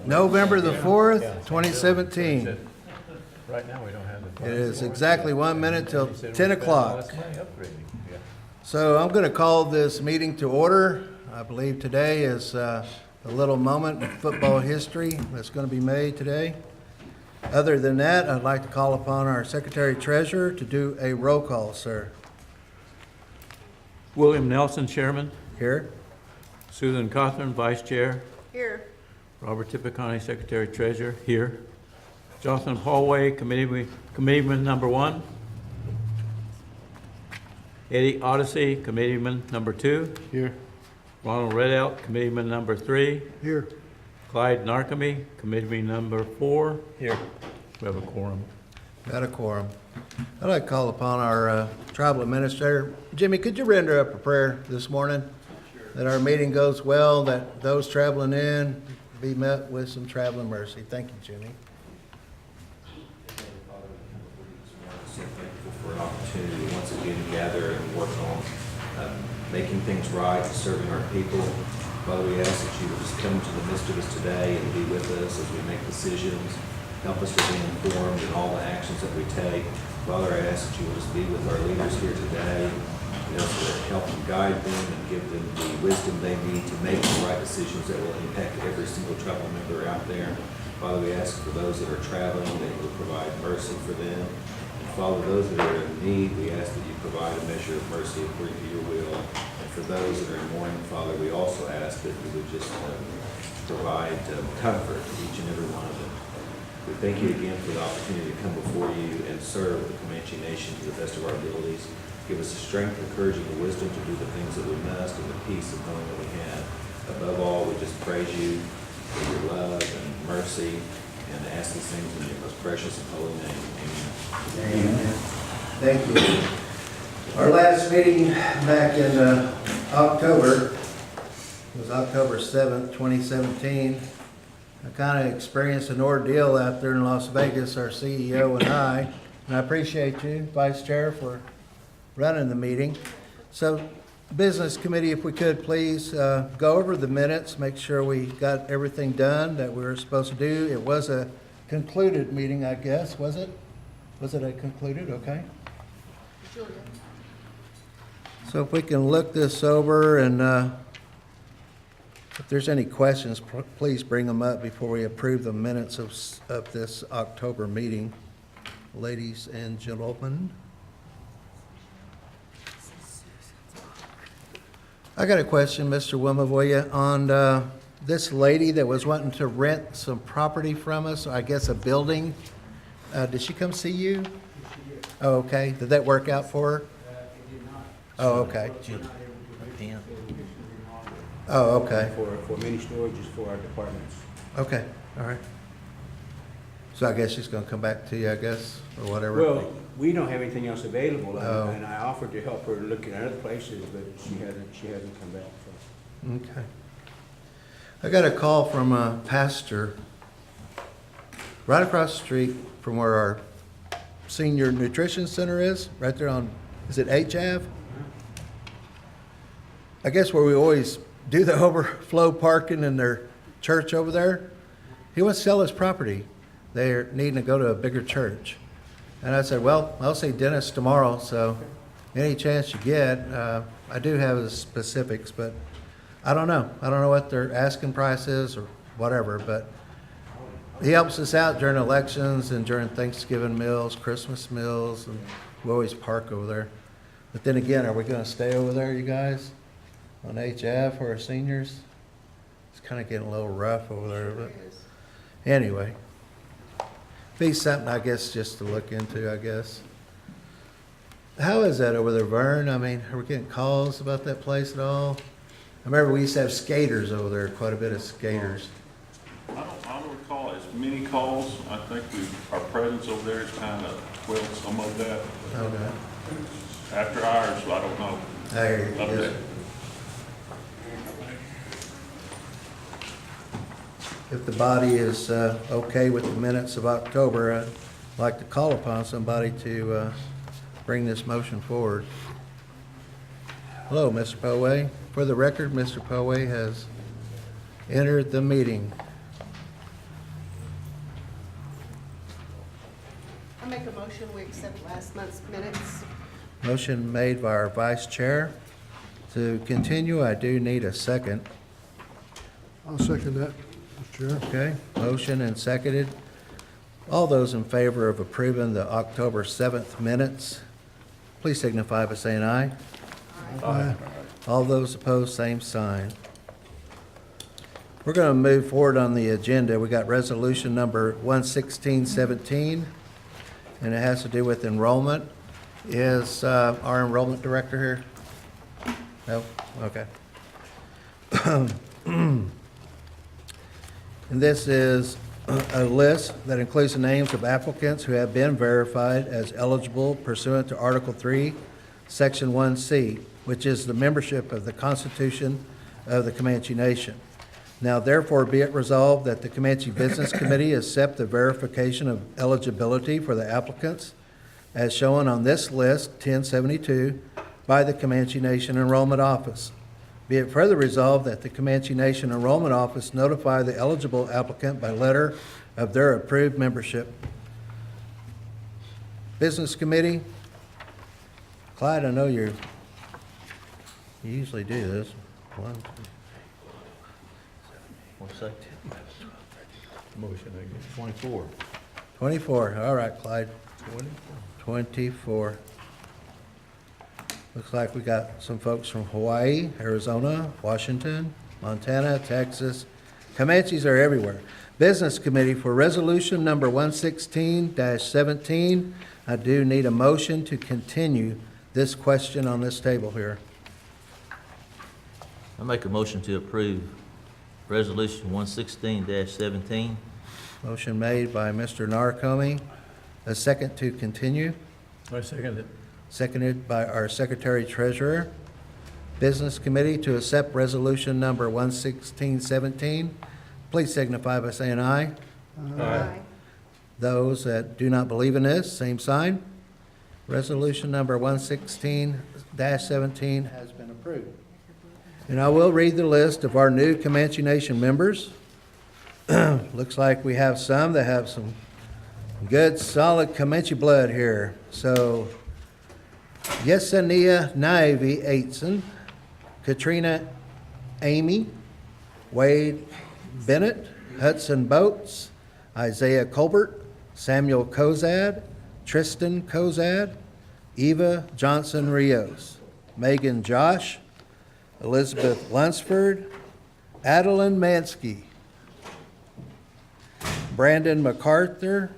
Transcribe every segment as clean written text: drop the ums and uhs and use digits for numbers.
November the 4th, 2017. Right now, we don't have the. It is exactly 1 minute till 10 o'clock. That's money upgrading, yeah. So I'm going to call this meeting to order. I believe today is a little moment in football history that's going to be made today. Other than that, I'd like to call upon our Secretary Treasurer to do a roll call, sir. William Nelson, Chairman. Here. Susan Cawthorn, Vice Chair. Here. Robert Tippecanoe, Secretary Treasurer. Here. Jocelyn Paulway, Committeeman number 1. Eddie Odyssey, Committeeman number 2. Here. Ronald Redout, Committeeman number 3. Here. Clyde Narkamy, Committeeman number 4. Here. We have a quorum. Got a quorum. I'd like to call upon our tribal administrator. Jimmy, could you render up a prayer this morning? Sure. That our meeting goes well, that those traveling in be met with some traveling mercy. Thank you, Jimmy. So thankful for an opportunity to once again gather and work on making things right, serving our people. Father, we ask that you would just come into the midst of us today and be with us as we make decisions. Help us to be informed in all the actions that we take. Father, I ask that you will just be with our leaders here today, to help them guide them and give them the wisdom they need to make the right decisions that will impact every single tribal member out there. Father, we ask for those that are traveling that you will provide mercy for them. And Father, those that are in need, we ask that you provide a measure of mercy according to your will. And for those that are in mourning, Father, we also ask that you would just provide comfort to each and every one of them. We thank you again for the opportunity to come before you and serve the Comanche Nation to the best of our abilities. Give us the strength, the courage, and the wisdom to do the things that we must, and the peace of knowing that we have. Above all, we just praise you for your love and mercy, and ask these things in your most precious and holy name. Amen. Amen. Thank you. Our last meeting back in October was October 7th, 2017. I kind of experienced an ordeal out there in Las Vegas, our CEO and I appreciate you, Vice Chair, for running the meeting. So, Business Committee, if we could please go over the minutes, make sure we got everything done that we were supposed to do. It was a concluded meeting, I guess, was it? Was it a concluded? Okay. Julia. So if we can look this over and if there's any questions, please bring them up before we approve the minutes of this October meeting, ladies and gentlemen. I got a question, Mr. Wimavoya, on this lady that was wanting to rent some property from us, I guess a building. Did she come see you? Oh, okay. Did that work out for her? It did not. Oh, okay. Yeah. Oh, okay. For mini storages for our departments. Okay, all right. So I guess she's gonna come back to you, I guess, or whatever. Well, we don't have anything else available, Oh. and I offered to help her look at other places, but she hasn't come back, so. Okay. I got a call from a pastor right across the street from where our senior nutrition center is, right there on, is it H Ave? I guess where we always do the overflow parking in their church over there. He wants to sell his property. They're needing to go to a bigger church. And I said, well, I'll see Dennis tomorrow, so any chance you get, I do have the specifics, but I don't know. I don't know what their asking price is or whatever, but he helps us out during elections and during Thanksgiving meals, Christmas meals, and we always park over there. But then again, are we gonna stay over there, you guys? On HF for our seniors? It's kind of getting a little rough over there, but anyway. Be something, I guess, just to look into, I guess. How is that over there, Vern? I mean, are we getting calls about that place at all? I remember we used to have skaters over there, quite a bit of skaters. I don't recall as many calls. I think our presence over there is kind of quelled some of that. Okay. After hours, so I don't know. There you Up go. there. If the body is okay with the minutes of October, I'd like to call upon somebody to bring this motion forward. Hello, Mr. Poway. For the record, Mr. Poway has entered the meeting. I make a motion, we accept last month's minutes. Motion made by our vice chair. To continue, I do need a second. I'll second that, Mr. Chair. Okay, motion and seconded. All those in favor of approving the October 7th minutes, please signify by saying aye. Aye. All those opposed, same sign. We're going to move forward on the agenda. We got resolution number 11617, and it has to do with enrollment. Is our enrollment director here? No? Okay. And this is a list that includes the names of applicants who have been verified as eligible pursuant to Article 3, Section 1C, which is the membership of the Constitution of the Comanche Nation. Now therefore be it resolved that the Comanche Business Committee accept the verification of eligibility for the applicants as shown on this list, 1072, by the Comanche Nation Enrollment Office. Be it further resolved that the Comanche Nation Enrollment Office notify the eligible applicant by letter of their approved membership. Business Committee, Clyde, I know you usually do this. 1, 2, Motion, I guess. 24. 24, all right, Clyde. 24. Looks like we got some folks from Hawaii, Arizona, Washington, Montana, Texas. Comanches are everywhere. Business Committee, for resolution number 116-17, I do need a motion to continue this question on this table here. I make a motion to approve Resolution 116-17. Motion made by Mr. Narcomi. A second to continue. I second it. Seconded by our Secretary Treasurer. Business Committee to accept resolution number 11617. Please signify by saying aye. Aye. Those that do not believe in this, same sign. Resolution number 116-17 has been approved. And I will read the list of our new Comanche Nation members. Looks like we have some that have some good, solid Comanche blood here. So, Yesenia Naivi Aitson, Katrina Amy, Wade Bennett, Hudson Boats, Isaiah Colbert, Samuel Kozad, Tristan Kozad, Eva Johnson Rios, Megan Josh, Elizabeth Lunsford, Adeline Mansky, Brandon MacArthur,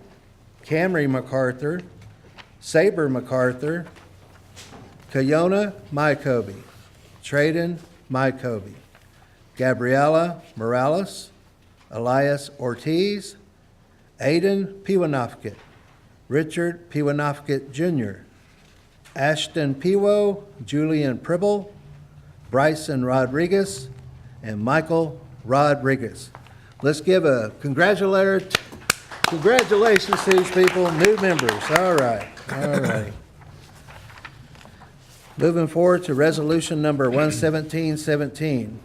Camry MacArthur, Saber MacArthur, Kayona Mycoby, Traden Mycoby, Gabriela Morales, Elias Ortiz, Aidan Pewanofkit, Richard Pewanofkit Jr., Ashton Pewo, Julian Pribble, Bryson Rodriguez, and Michael Rodriguez. Let's give a congratulations to these people, new members. All right, all right. Moving forward to resolution number 11717.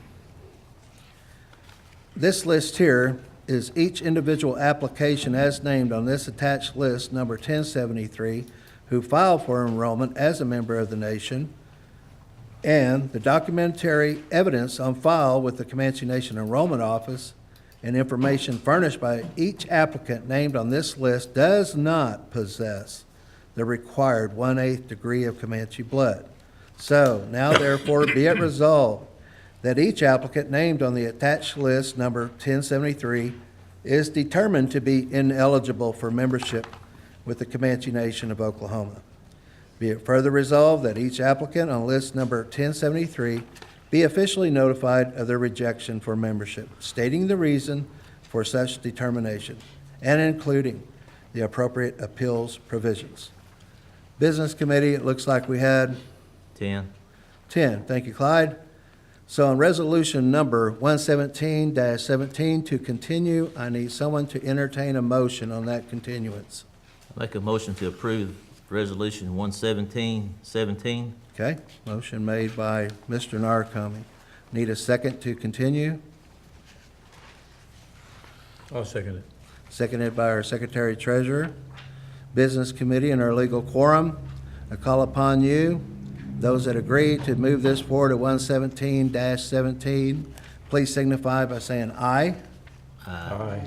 This list here is each individual application as named on this attached list, number 1073, who filed for enrollment as a member of the nation, and the documentary evidence on file with the Comanche Nation Enrollment Office and information furnished by each applicant named on this list does not possess the required 1/8 degree of Comanche blood. So now therefore be it resolved that each applicant named on the attached list, number 1073, is determined to be ineligible for membership with the Comanche Nation of Oklahoma. Be it further resolved that each applicant on list number 1073 be officially notified of their rejection for membership, stating the reason for such determination, and including the appropriate appeals provisions. Business Committee, it looks like we had 10. 10. Thank you, Clyde. So on resolution number 117-17 to continue, I need someone to entertain a motion on that continuance. I make a motion to approve Resolution 117-17. Okay, motion made by Mr. Narcomi. Need a second to continue? I'll second it. Seconded by our Secretary Treasurer. Business Committee and our legal quorum, I call upon you, those that agree to move this forward at 117-17, please signify by saying aye. Aye.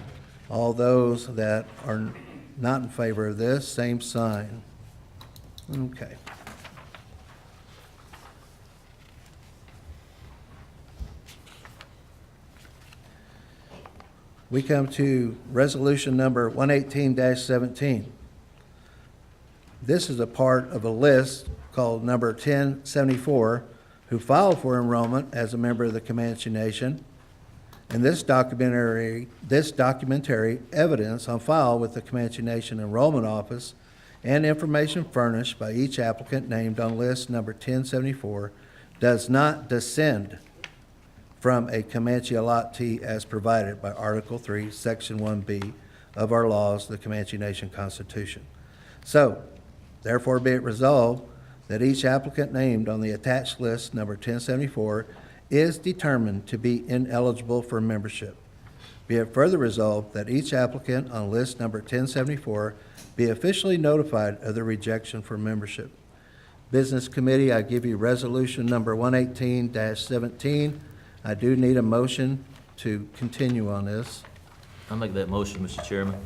All those that are not in favor of this, same sign. Okay. We come to resolution number 118-17. This is a part of a list called number 1074, who filed for enrollment as a member of the Comanche Nation. And this documentary evidence on file with the Comanche Nation Enrollment Office and information furnished by each applicant named on list number 1074 does not descend from a Comanche allottee as provided by Article 3, Section 1B of our laws, the Comanche Nation Constitution. So, therefore be it resolved that each applicant named on the attached list number 1074 is determined to be ineligible for membership. Be it further resolved that each applicant on list number 1074 be officially notified of the rejection for membership. Business Committee, I give you resolution number 118-17. I do need a motion to continue on this. I'll make that motion, Mr. Chairman.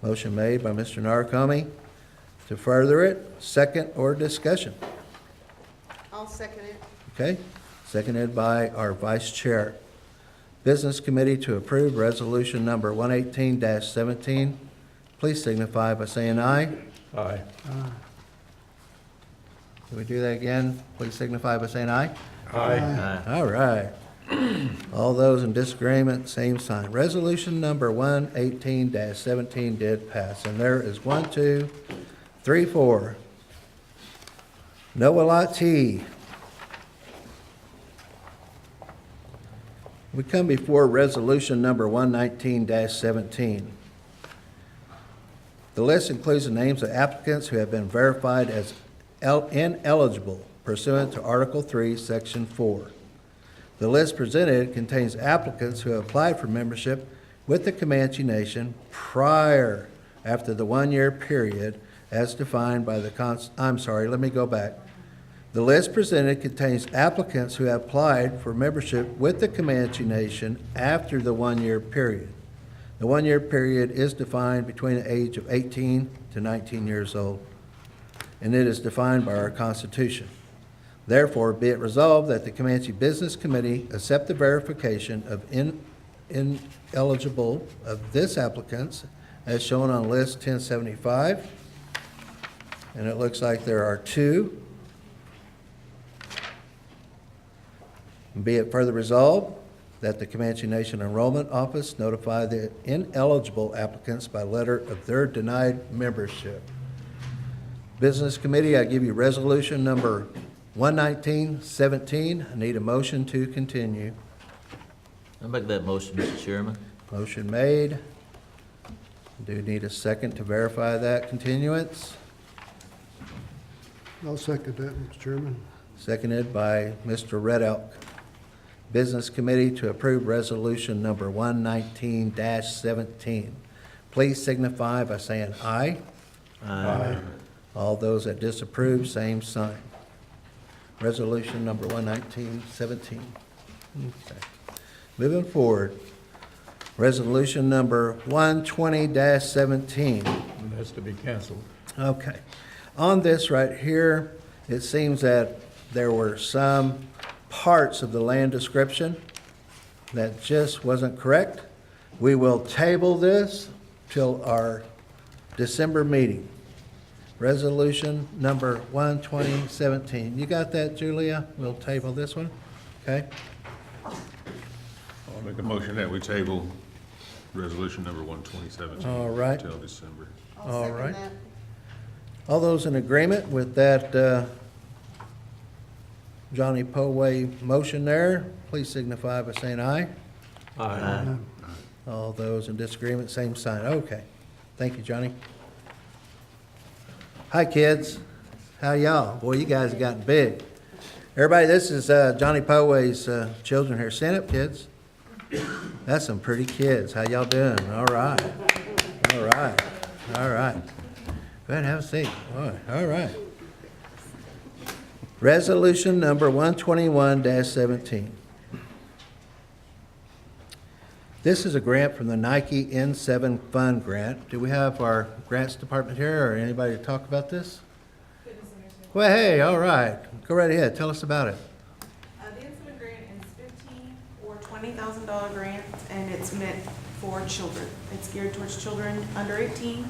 Motion made by Mr. Narcome to further it. Second or discussion? I'll second it. Okay, seconded by our Vice Chair. Business Committee to approve resolution number 118-17. Please signify by saying aye. Aye. Can we do that again? Please signify by saying aye. Aye. Aye. All right. All those in disagreement, same sign. Resolution number 118-17 did pass. And there is 1, 2, 3, 4. No allottee. We come before resolution number 119-17. The list includes the names of applicants who have been verified as ineligible pursuant to Article 3, Section 4. The list presented contains applicants who have applied for membership with the Comanche Nation after the 1-year period as defined by the The list presented contains applicants who have applied for membership with the Comanche Nation after the 1-year period. The 1-year period is defined between the age of 18 to 19 years old, and it is defined by our Constitution. Therefore, be it resolved that the Comanche Business Committee accept the verification of ineligible of this applicants as shown on list 1075. And it looks like there are 2. Be it further resolved that the Comanche Nation Enrollment Office notify the ineligible applicants by letter of their denied membership. Business Committee, I give you resolution number 119-17. I need a motion to continue. I'll make that motion, Mr. Chairman. Motion made. Do need a second to verify that continuance. I'll second that, Mr. Chairman. Seconded by Mr. Red Elk. Business Committee to approve resolution number 119-17. Please signify by saying aye. Aye. All those that disapprove, same sign. Resolution number 119-17. Okay. Moving forward, resolution number 120-17. That's to be canceled. Okay. On this right here, it seems that there were some parts of the land description that just wasn't correct. We will table this till our December meeting. Resolution number 120-17. You got that, Julia? We'll table this one, okay? I'll make a motion that we table resolution number 12017. All right. Till December. I'll All second right. that. All those in agreement with that Johnny Poway motion there, please signify by saying aye. Aye. All those in disagreement, same sign. Okay. Thank you, Johnny. Hi, kids. How y'all? Boy, you guys have gotten big. Everybody, this is Johnny Poway's children here. Stand up, kids. That's some pretty kids. How y'all doing? All right. All right. All right. Go ahead, have a seat. All right. Resolution number 121-17. This is a grant from the Nike N7 Fund Grant. Do we have our grants department here or anybody to talk about this? Well, hey, all right. Go right ahead. Tell us about it. The Incident Grant is $15,000 or $20,000 grant, and it's meant for children. It's geared towards children under 18.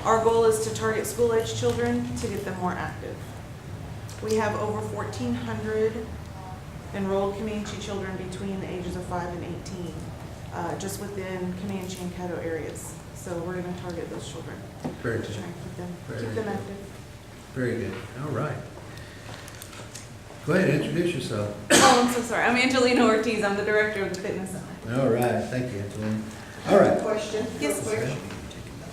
Our goal is to target school-age children to get them more active. We have over 1,400 enrolled Comanche children between the ages of 5 and 18, just within Comanche and Caddo areas. So we're going to target those children. Very to good. try and Very keep them good. active. Very good. All right. Go ahead, introduce yourself. Oh, I'm so sorry. I'm Angelina Ortiz. I'm the director of the fitness center. All right. Thank you, Angelina. All right. Question? Yes. real quick.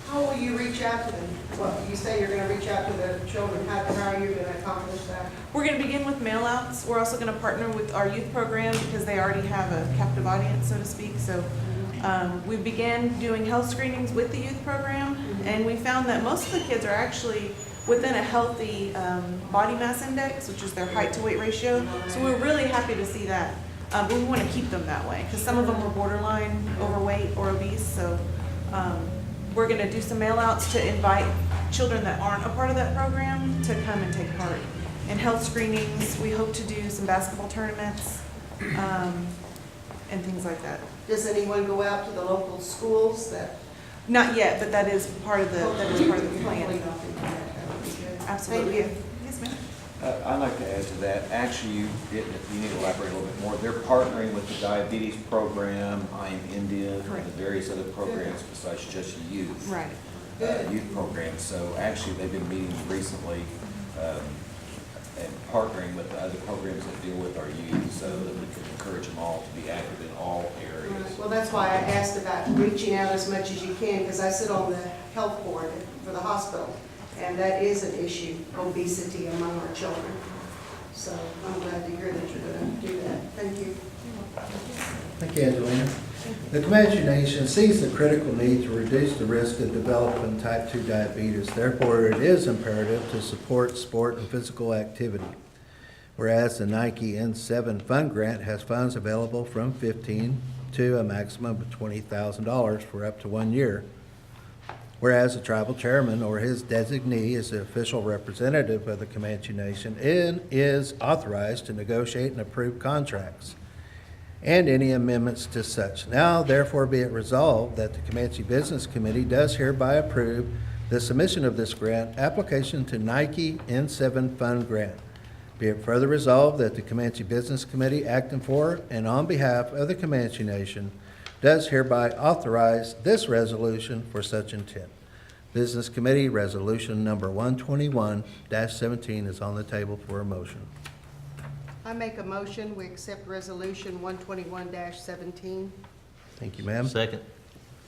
How will you reach out to them? Well, you say you're gonna reach out to the children. How are you gonna accomplish that? We're going to begin with mail outs. We're also going to partner with our youth program because they already have a captive audience, so to speak. So we began doing health screenings with the youth program, and we found that most of the kids are actually within a healthy body mass index, which is their height to weight ratio. So we're really happy to see that. But we want to keep them that way because some of them were borderline overweight or obese. So we're going to do some mail outs to invite children that aren't a part of that program to come and take part in health screenings. We hope to do some basketball tournaments and things like that. Does anyone go out to the local schools that? Not yet, but that is part of the Hopefully plan. not do that. That would be good. Absolutely. Thank you. Yes, ma'am. I'd like to add to that. Actually, you need to elaborate a little bit more. They're partnering with the diabetes program, I Am Indian, and Correct. various other programs besides just youth. Right. Youth programs. So actually, they've been meeting recently and partnering with the other programs that deal with our youth so that we can encourage them all to be active in all areas. Right. Well, that's why I asked about reaching out as much as you can, because I sit on the health board for the hospital, and that is an issue, obesity among our children. So I'm glad to hear that you're going to do that. Thank you. Thank you, Angelina. The Comanche Nation sees the critical need to reduce the risk of developing type 2 diabetes. Therefore, it is imperative to support sport and physical activity. Whereas the Nike N7 Fund Grant has funds available from $15,000 to a maximum of $20,000 for up to 1 year. Whereas the tribal chairman or his designee is the official representative of the Comanche Nation and is authorized to negotiate and approve contracts and any amendments to such. Now, therefore, be it resolved that the Comanche Business Committee does hereby approve the submission of this grant application to Nike N7 Fund Grant. Be it further resolved that the Comanche Business Committee, acting for and on behalf of the Comanche Nation, does hereby authorize this resolution for such intent. Business Committee Resolution number 121-17 is on the table for a motion. I make a motion, we accept resolution 121-17. Thank you, ma'am. Second.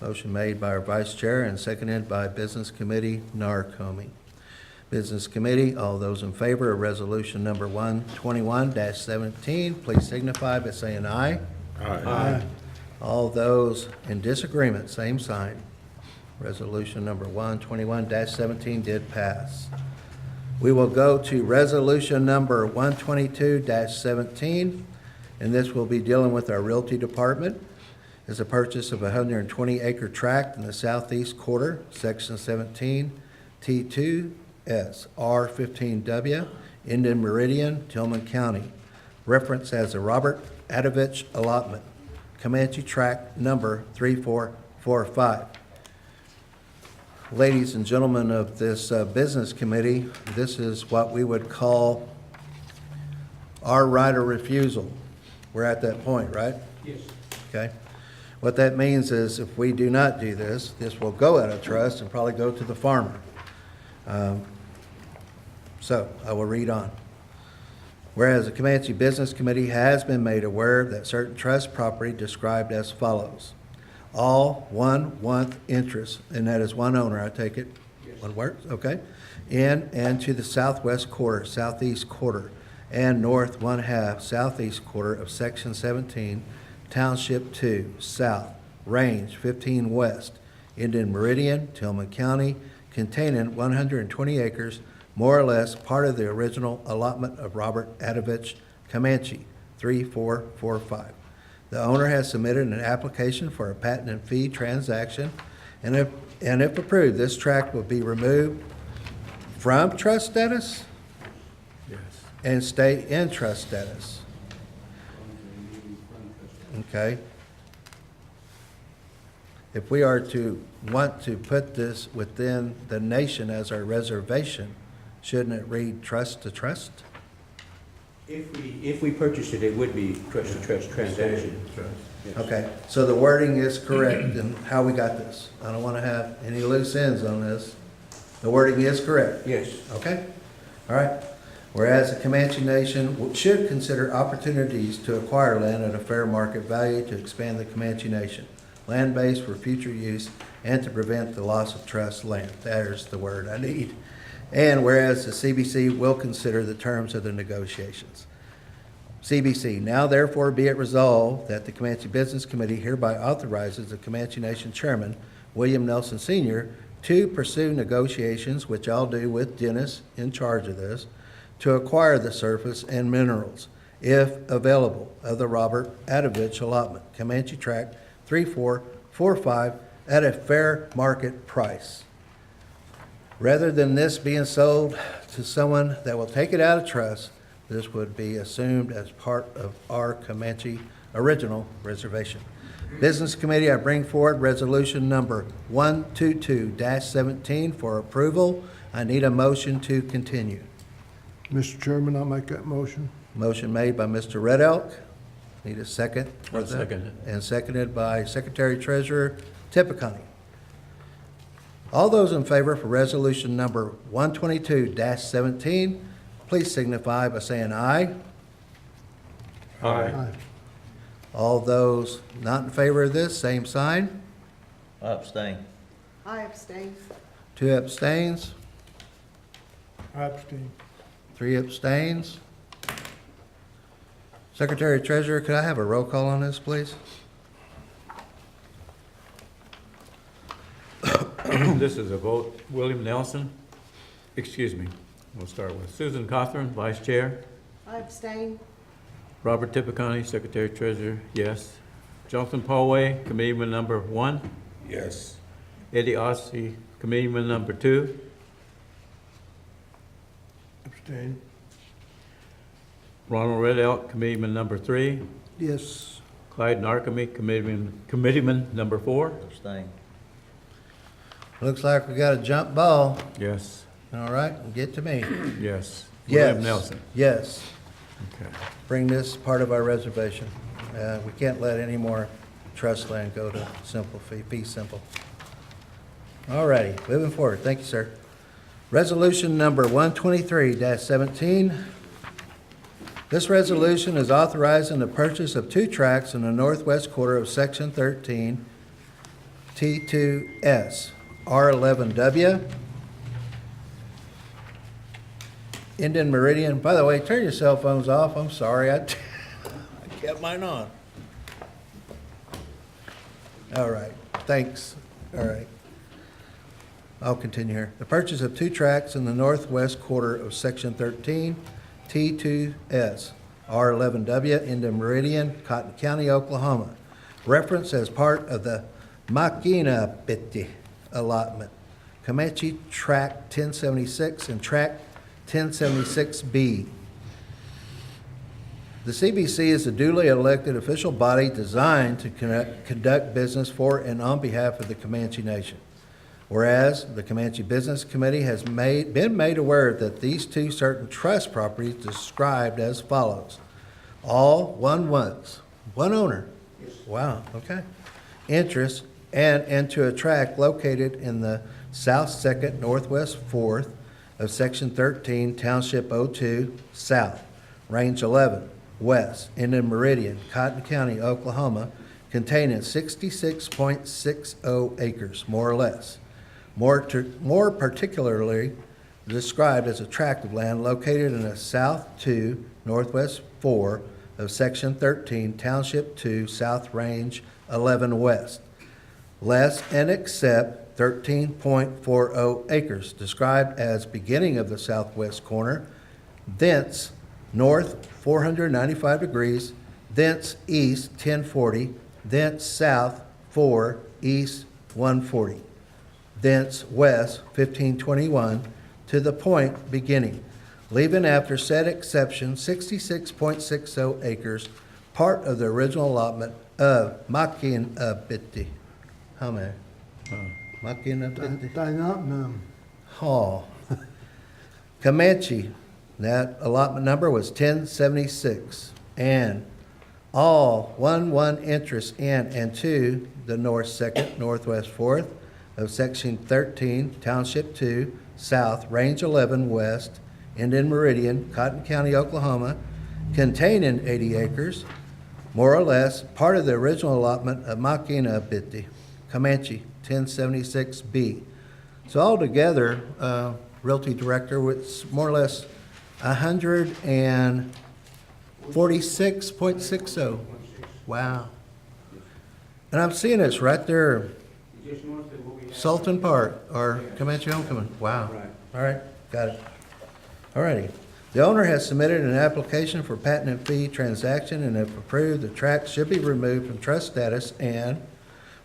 Motion made by our Vice Chair and seconded by Business Committee Narcomi. Business Committee, all those in favor of resolution number 121-17, please signify by saying aye. Aye. All those in disagreement, same sign. Resolution number 121-17 did pass. We will go to resolution number 122-17, and this will be dealing with our realty department. Is a purchase of a 120-acre tract in the southeast quarter, section 17, T2S, R15W, Indian Meridian, Tillman County. Reference as the Robert Adovich allotment, Comanche tract number 3445. Ladies and gentlemen of this business committee, this is what we would call our right of refusal. We're at that point, right? Yes. Okay. What that means is if we do not do this, this will go out of trust and probably go to the farmer. So I will read on. Whereas the Comanche Business Committee has been made aware that certain trust property described as follows. All 1/1 interest, and that is one owner, I take it? Yes. One word, okay. In and to the southwest quarter, southeast quarter, and north 1/2 southeast quarter of section 17, township 2, south, range 15 west, Indian Meridian, Tillman County, containing 120 acres, more or less part of the original allotment of Robert Adovich Comanche, 3445. The owner has submitted an application for a patent and fee transaction, and if approved, this tract will be removed from trust status Yes. and stay in trust status. Okay? If we are to want to put this within the nation as our reservation, shouldn't it read trust to trust? If we purchased it, it would be trust-to-trust transaction. Yes. Okay, so the wording is correct in how we got this. I don't want to have any loose ends on this. The wording is correct. Yes. Okay, all right. Whereas the Comanche Nation should consider opportunities to acquire land at a fair market value to expand the Comanche Nation, land base for future use, and to prevent the loss of trust land. There's the word I need. And whereas the CBC will consider the terms of the negotiations. CBC, now therefore be it resolved that the Comanche Business Committee hereby authorizes the Comanche Nation Chairman, William Nelson Sr., to pursue negotiations, which I'll do with Dennis in charge of this, to acquire the surface and minerals, if available, of the Robert Adovich allotment, Comanche Tract 3445, at a fair market price. Rather than this being sold to someone that will take it out of trust, this would be assumed as part of our Comanche original reservation. Business Committee, I bring forward resolution number 122-17 for approval. I need a motion to continue. Mr. Chairman, I'll make that motion. Motion made by Mr. Red Elk. Need a second? I'll second it. And seconded by Secretary Treasurer Tippecanoe. All those in favor for resolution number 122-17, please signify by saying aye. Aye. All those not in favor of this, same sign. I abstain. I abstain. 2 abstains, I abstain. 3 abstains. Secretary Treasurer, could I have a roll call on this, please? This is a vote. William Nelson, excuse me, we'll start with Susan Cawthorn, Vice Chair. I abstain. Robert Tippecanoe, Secretary Treasurer, yes. Jonathan Paulway, Committeeman number 1. Yes. Eddie Ossie, Committeeman number 2. Abstain. Ronald Red Elk, Committeeman number 3. Yes. Clyde Narkemy, Committeeman number 4. Abstain. Looks like we got a jump ball. Yes, All right, get to me. yes. Yes. William Nelson. Yes. Okay. Bring this part of our reservation. We can't let any more trust land go to simple fee simple. All righty, moving forward. Thank you, sir. Resolution number 123-17. This resolution is authorizing the purchase of 2 tracts in the northwest quarter of Section 13, T2S, R11W, Indian Meridian. By the way, turn your cell phones off. I'm sorry. I kept mine on. All right. Thanks. All right. I'll continue here. The purchase of 2 tracts in the northwest quarter of Section 13, T2S, R11W, Indian Meridian, Cotton County, Oklahoma. Reference as part of the Makina Pitti allotment. Comanche Tract 1076 and Tract 1076B. The CBC is a duly elected official body designed to conduct business for and on behalf of the Comanche Nation. Whereas the Comanche Business Committee has been made aware that these 2 certain trust properties described as follows. All one owner. Wow, okay. Interest and to a tract located in the South 2nd, Northwest 4th of Section 13, Township 02, South, Range 11, West, Indian Meridian, Cotton County, Oklahoma, containing 66.60 acres, more or less. More particularly described as a tract of land located in the South 2, Northwest 4 of Section 13, Township 2, South Range 11 West, less and except 13.40 acres, described as beginning of the southwest corner, thence north 495 degrees, thence east 1040, thence south 4, east 140, thence west 1521, to the point beginning, leaving after said exception 66.60 acres, part of the original allotment of Makinabiti. How many? Makinabiti? Dynam. Hall. Comanche, that allotment number was 1076, and all 1 interest in and to the north 2nd, northwest 4th of section 13, township 2, south, range 11 west, Indian Meridian, Cotton County, Oklahoma, containing 80 acres, more or less, part of the original allotment of Makinabiti, Comanche, 1076B. So altogether, Realty Director, it's more or less 146.60. Wow. And I'm seeing it's right there, Just north of what we have. Sultan Park, or Comanche Homecoming. Wow. Right. All right, got it. All righty. The owner has submitted an application for patent and fee transaction, and if approved, the tract should be removed from trust status, and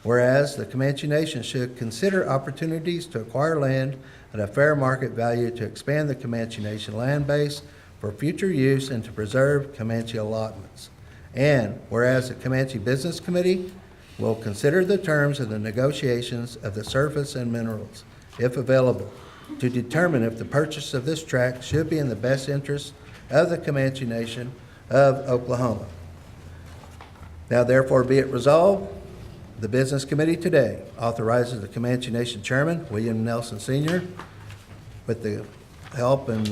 whereas the Comanche Nation should consider opportunities to acquire land at a fair market value to expand the Comanche Nation land base for future use and to preserve Comanche allotments. And whereas the Comanche Business Committee will consider the terms of the negotiations of the surface and minerals, if available, to determine if the purchase of this tract should be in the best interest of the Comanche Nation of Oklahoma. Now therefore be it resolved, the Business Committee today authorizes the Comanche Nation Chairman, William Nelson Sr., with the help and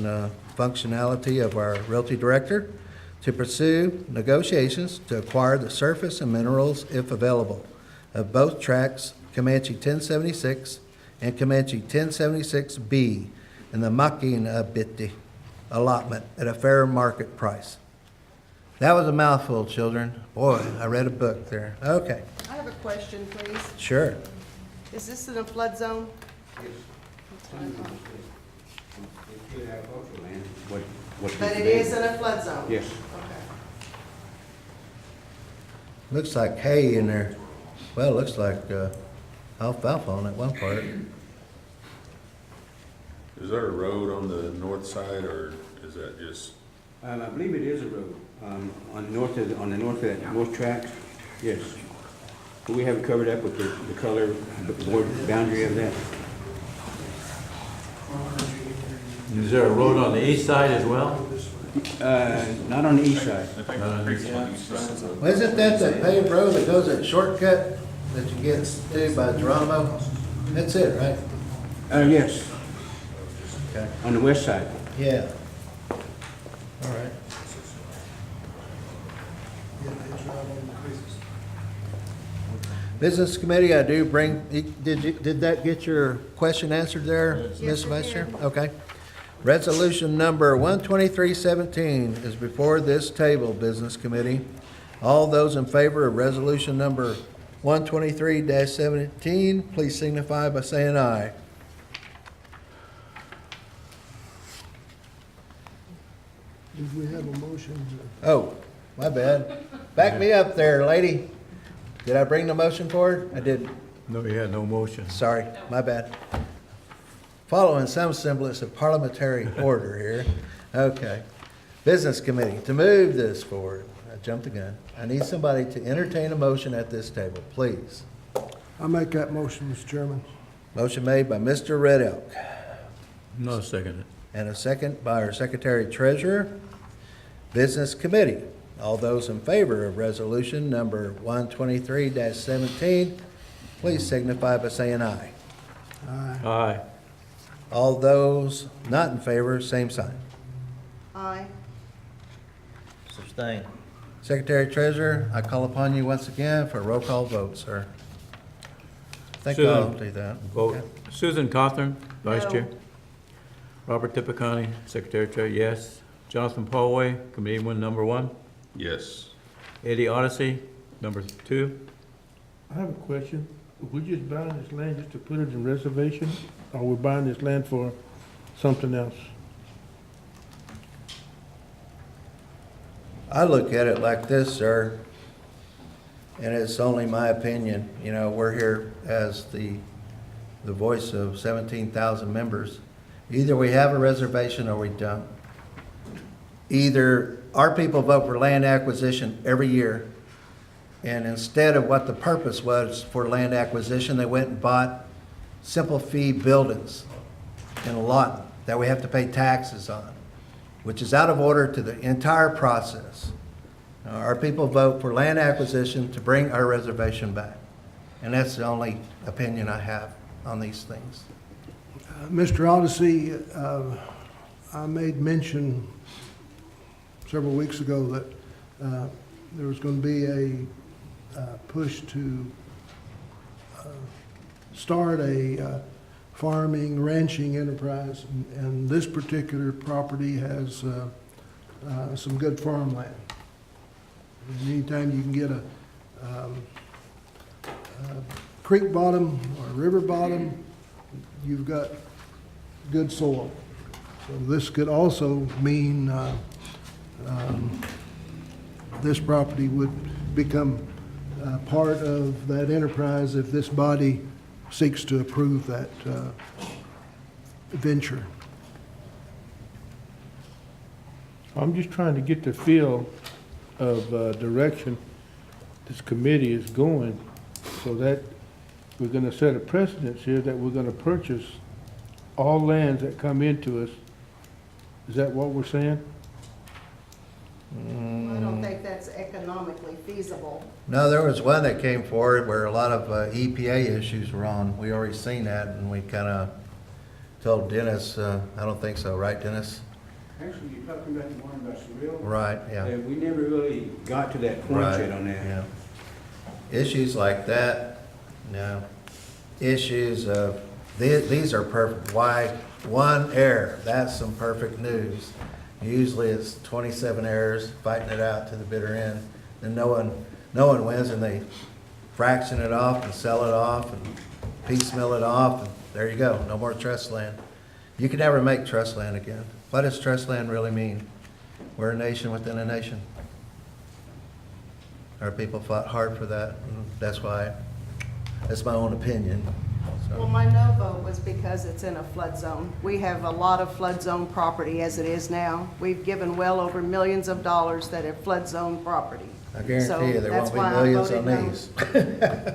functionality of our Realty Director, to pursue negotiations to acquire the surface and minerals, if available, of both tracts, Comanche 1076 and Comanche 1076B, in the Makinabiti allotment at a fair market price. That was a mouthful, children. Boy, I read a book there. Okay, I have a question, please. sure. Is this in a flood zone? If you have cultural land, what? But it is in a flood zone? Yes. Okay. Looks like hay in there. Well, it looks like alfalfa on that one part. Is there a road on the north side, or is that just, I believe it is a road, on the north of that north tract, yes. But we have it covered up with the color, the board boundary of that. Is there a road on the east side as well? Not on the east side. I think the creek's on the east side. Well, isn't that the paved road that goes that shortcut that you get to by Geronimo? That's it, right? Yes, Okay. on the west side. Yeah. All right. Business Committee, I do bring, did that get your question answered there, Ms. Vice Chair? Okay. Resolution number 12317 is before this table, Business Committee. All those in favor of resolution number 123-17, please signify by saying aye. Did we have a motion to? Oh, my bad. Back me up there, lady. Did I bring the motion forward? I did. No, you had no motion. Sorry, my bad. Following some semblance of parliamentary order here. Okay. Business Committee, to move this forward. I jumped the gun. I need somebody to entertain a motion at this table, please. I make that motion, Mr. Chairman. Motion made by Mr. Red Elk, No, second. and a second by our Secretary Treasurer. Business Committee, all those in favor of resolution number 123-17, please signify by saying aye. Aye. All those not in favor, same sign. Aye. Abstain. Secretary Treasurer, I call upon you once again for a roll call vote, sir. I think I'll Susan. do that. Vote. Okay. Susan Cawthorn, Vice No. Chair. Robert Tipicani, Secretary Treasurer, yes. Jonathan Paulway, Committeeman number 1. yes? Eddie Odyssey, number 2. I have a question. We're just buying this land just to put it in reservation, or we're buying this land for something else? I look at it like this, sir, and it's only my opinion. You know, we're here as the voice of 17,000 members. Either we have a reservation or we don't. Either our people vote for land acquisition every year, and instead of what the purpose was for land acquisition, they went and bought simple fee buildings in a lot that we have to pay taxes on, which is out of order to the entire process. Our people vote for land acquisition to bring our reservation back. And that's the only opinion I have on these things. Mr. Odyssey, I made mention several weeks ago that there was going to be a push to start a farming, ranching enterprise, and this particular property has some good farmland. And anytime you can get a creek bottom or a river bottom, you've got good soil. So this could also mean this property would become part of that enterprise if this body seeks to approve that venture. I'm just trying to get the feel of direction this committee is going, so that we're gonna set a precedence here that we're gonna purchase all lands that come into us. Is that what we're saying? I don't think that's economically feasible. No, there was one that came forward where a lot of EPA issues were on. We already seen that, and we kind of told Dennis, I don't think so, right, Dennis? Actually, you're talking about the one about Seville? Right, yeah. We never really got to that point Right, yet on that. yeah. Issues like that, no. Issues of, these are perfect. Why? One error, that's some perfect news. Usually it's 27 errors, fighting it out to the bitter end. Then no one wins, and they fraction it off and sell it off and piecemeal it off, and there you go, no more trust land. You can never make trust land again. What does trust land really mean? We're a nation within a nation. Our people fought hard for that, and that's why, that's my own opinion. So. Well, my no vote was because it's in a flood zone. We have a lot of flood zone property as it is now. We've given well over millions of dollars that are flood zone property. I guarantee So you, there that's won't be why I millions on voted no. these.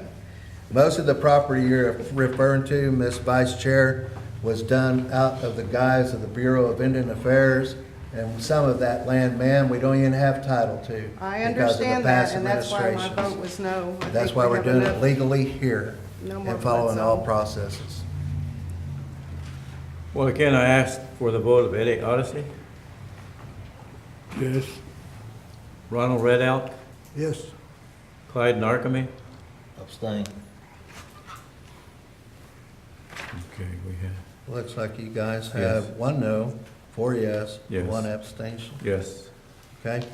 Most of the property you're referring to, Ms. Vice Chair, was done out of the guise of the Bureau of Indian Affairs, and some of that land, ma'am, we don't even have title to. I because of the understand past that, and that's why my administrations. vote was no. I That's think why we we're have doing it enough- legally here No more and following flood all zone. processes. Well, again, I asked for the vote of Eddie Odyssey, Yes. Ronald Red Elk, Yes. Clyde Narkemy. Abstain. Okay, we have. Looks like you guys Yes. have one no, 4 yes, Yes. 1 abstention. Yes. Okay.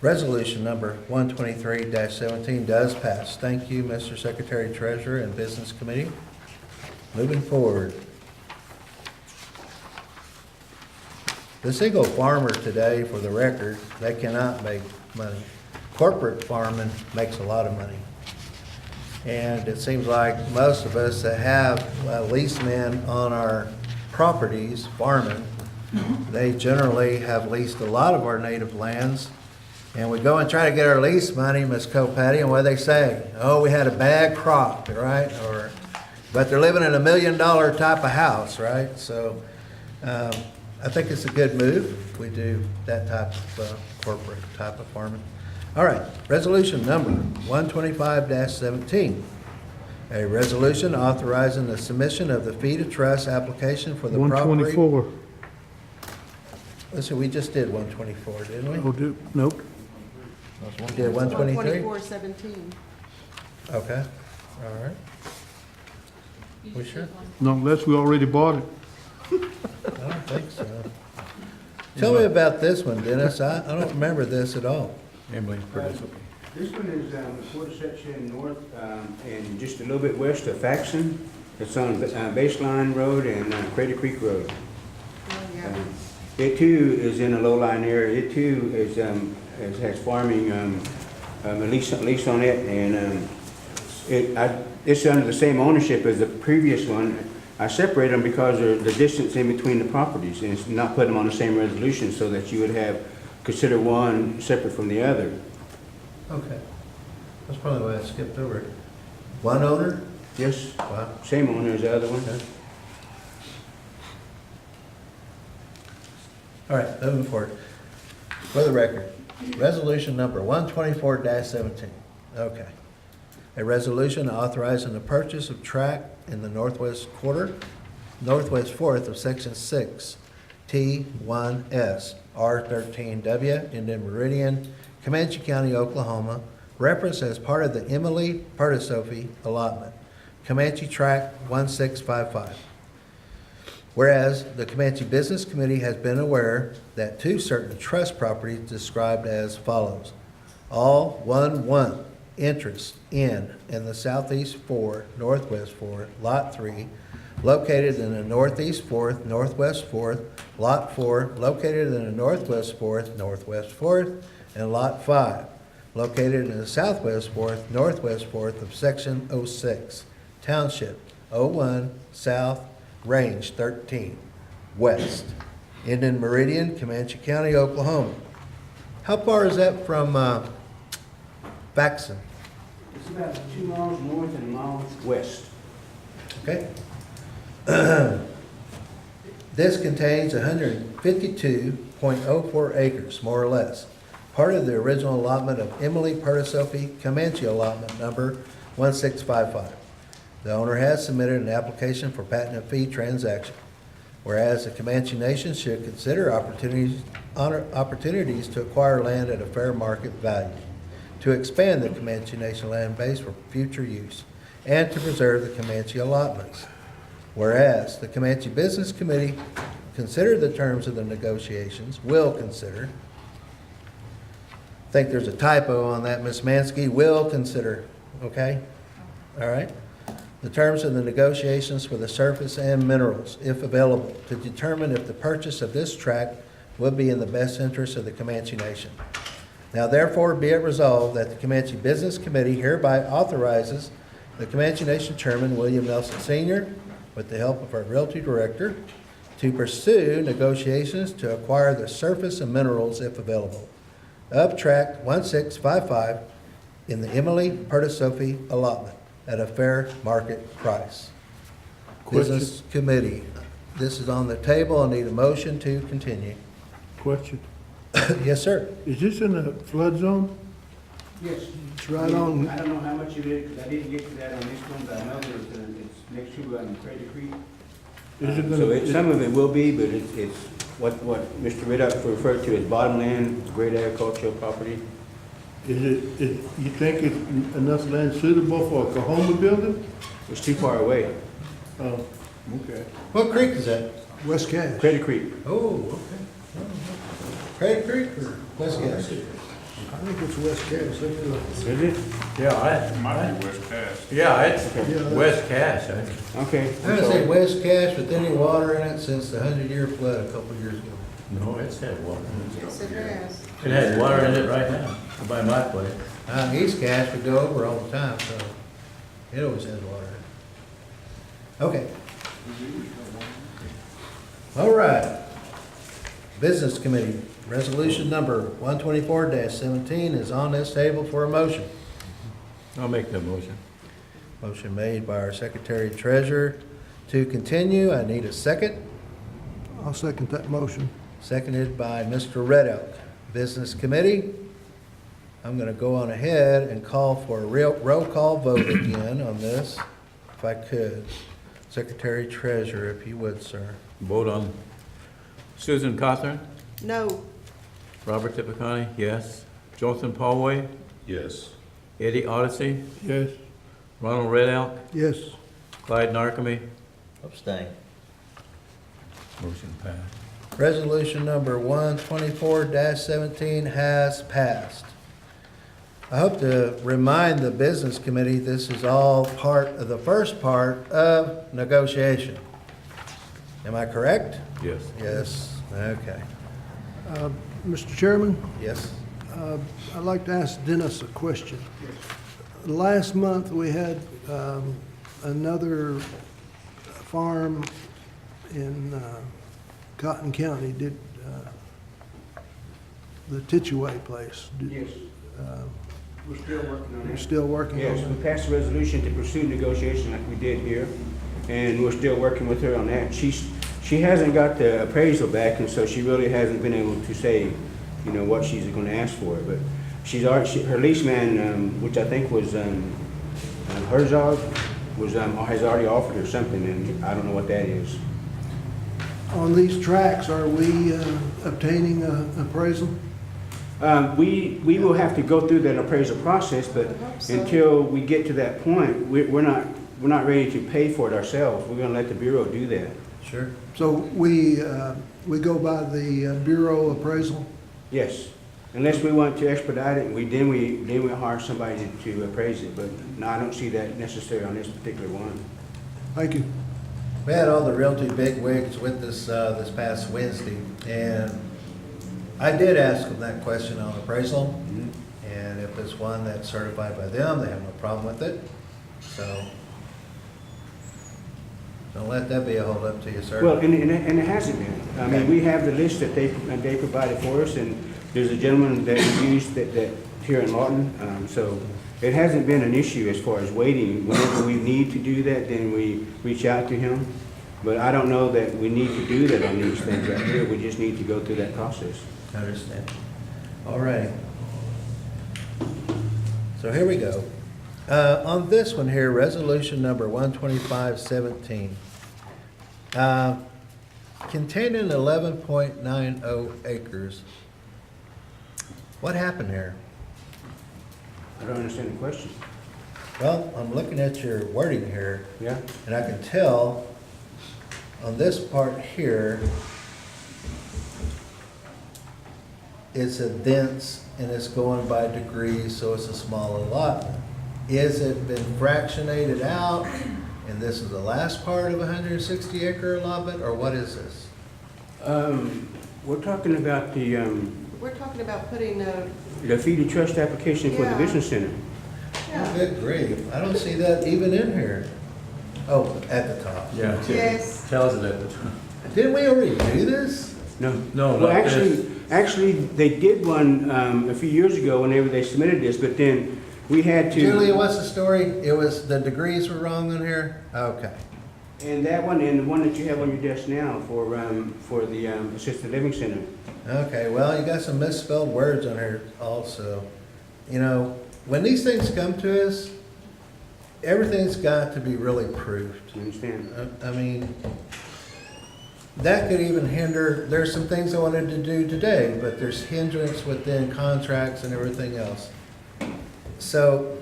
Resolution number 123-17 does pass. Thank you, Mr. Secretary Treasurer and Business Committee. Moving forward. The single farmer today, for the record, they cannot make money. Corporate farming makes a lot of money. And it seems like most of us that have leasemen on our properties farming, they generally have leased a lot of our native lands. And we go and try to get our lease money, Ms. Copatty, and what do they say? Oh, we had a bad crop, right? But they're living in $1 million type of house, right? So I think it's a good move if we do that type of corporate type of farming. All right, resolution number 125-17. A resolution authorizing the submission of the fee to trust application for the property. 124. Listen, we just did 124, didn't we? Oh, nope. We did 123? 124-17. Okay, all right. We sure? No, unless we already bought it. I don't think so. Tell me about this one, Dennis. I don't remember this at all. Emily's participating. This one is the quarter section north and just a little bit west of Faxon. It's on Baseline Road and Crater Creek Road. Yeah. It too is in a low-lying area. It too is, has farming, a lease on it, and it's under the same ownership as the previous one. I separated them because of the distance in between the properties, and it's not putting them on the same resolution so that you would consider one separate from the other. Okay. That's probably why I skipped over it. One owner? Yes, Wow. same owner as the other one. Okay. All right, moving forward. For the record, resolution number 124-17. Okay. A resolution authorizing the purchase of tract in the northwest fourth of section 6, T1S, R13W, Indian Meridian, Comanche County, Oklahoma, referenced as part of the Emily Partisophy allotment, Comanche Tract 1655. Whereas the Comanche Business Committee has been aware that two certain trust properties described as follows: all 1-1 interest in the southeast 4, northwest 4, lot 3, located in the northeast 4th, northwest 4th, lot 4, located in the northwest 4th, northwest 4th, and lot 5, located in the southwest 4th, northwest 4th of section 06, township 01, south, range 13, west, Indian Meridian, Comanche County, Oklahoma. How far is that from Faxon? It's about 2 miles north and a mile west. Okay. This contains 152.04 acres, more or less. Part of the original allotment of Emily Partisophy Comanche allotment number 1655. The owner has submitted an application for patent and fee transaction. Whereas the Comanche Nation should consider opportunities to acquire land at a fair market value, to expand the Comanche Nation land base for future use, and to preserve the Comanche allotments. Whereas the Comanche Business Committee considered the terms of the negotiations, will consider. I think there's a typo on that, Ms. Mansky, will consider, okay? All right. The terms of the negotiations for the surface and minerals, if available, to determine if the purchase of this tract would be in the best interest of the Comanche Nation. Now therefore be it resolved that the Comanche Business Committee hereby authorizes the Comanche Nation Chairman, William Nelson Sr., with the help of our Realty Director, to pursue negotiations to acquire the surface and minerals, if available, of Tract 1655 in the Emily Partisophy allotment at a fair market price. Question. Business Committee, this is on the table. I need a motion to continue. Question. Yes, sir. Is this in a flood zone? Yes. It's right on, I don't know how much it is, because I didn't get to that on this one, but I know it's next to Crater Creek. Is it So gonna, some of it will be, but it's what Mr. Riddock referred to as bottomland, great agricultural property. you think it's enough land suitable for a Cahoma building? It's too far away. Oh, okay. What creek is that? West Cache. Crater Creek. Oh, okay. Crater Creek or West Gas? I think it's West Cache. Let me look. Is it? Yeah, It might be West Pass. yeah, it's Yeah, West Cache, Okay. I would say West Cache with any water in it since the 100-year flood a couple of years ago. No, it's had water in Yes, it has. it. It has water in it right now, by my place. East Cache we go over all the time, so it always has water in it. Okay. All right. Business Committee, resolution number 124-17 is on this table for a motion. I'll make that motion. Motion made by our Secretary Treasurer to continue. I need a second. I'll second that motion. Seconded by Mr. Red Elk. Business Committee, I'm going to go on ahead and call for a roll call vote again on this, if I could. Secretary Treasurer, if you would, sir. Vote on Susan Cawthorn, No. Robert Tipicani, yes. Johnson Paulway, Yes. Eddie Odyssey, Yes. Ronald Red Elk, Yes. Clyde Narkemy. Abstain. Motion passed. Resolution number 124-17 has passed. I hope to remind the business committee, this is all part of the first part of negotiation. Am I correct? Yes. Yes, okay, Mr. Chairman, yes. I'd like to ask Dennis a question. Last month, we had another farm in Cotton County, did the Titchaway place. Yes. We're still working on You're that. still working on Yes, we that? passed a resolution to pursue negotiation like we did here, and we're still working with her on that. She hasn't got the appraisal back, and so she really hasn't been able to say, you know, what she's gonna ask for, but she's already, her lease man, which I think was, Herzog, has already offered her something, and I don't know what that is. On these tracks, are we obtaining an appraisal? We will have to go through that appraisal process, but so. until we get to that point, we're not ready to pay for it ourselves. We're gonna let the Bureau do that. Sure. So we go by the Bureau appraisal? Yes, unless we want to expedite it, then we hire somebody to appraise it, but no, I don't see that necessary on this particular one. Thank you. We had all the realty bigwigs with us this past Wednesday, and I did ask them that question on appraisal, and if it's one that's certified by them, they have no problem with it. So don't let that be a holdup to you, sir. Well, and it hasn't been. I mean, we have the list that they provided for us, and there's a gentleman that we used that here in Lawton, so it hasn't been an issue as far as waiting. Whenever we need to do that, then we reach out to him. But I don't know that we need to do that on these things right here. We just need to go through that process. I understand. All right. So here we go. On this one here, resolution number 12517, containing 11.90 acres. What happened here? I don't understand the question. Well, I'm looking at your wording here, Yeah? and I can tell on this part here, it's a dense and it's going by degrees, so it's a small allotment. Is it been fractionated out and this is the last part of a 160 acre allotment, or what is this? We're talking about the We're talking about putting a, fee to trust application for the Yeah. business center. yeah, Good grief, I don't see that even in here. Oh, at the top. Yeah. yes. Tells it at the time. Didn't we already do this? No. No, Well, not this. actually, they did one a few years ago whenever they submitted this, but then we had to. Julia, what's the story? It was, the degrees were wrong on here? Okay. And that one, and the one that you have on your desk now for the assisted living center. Okay, well, you got some misspelled words on here also. You know, when these things come to us, everything's got to be really proved. You understand? I mean, that could even hinder, there's some things I wanted to do today, but there's hindrance within contracts and everything else. So,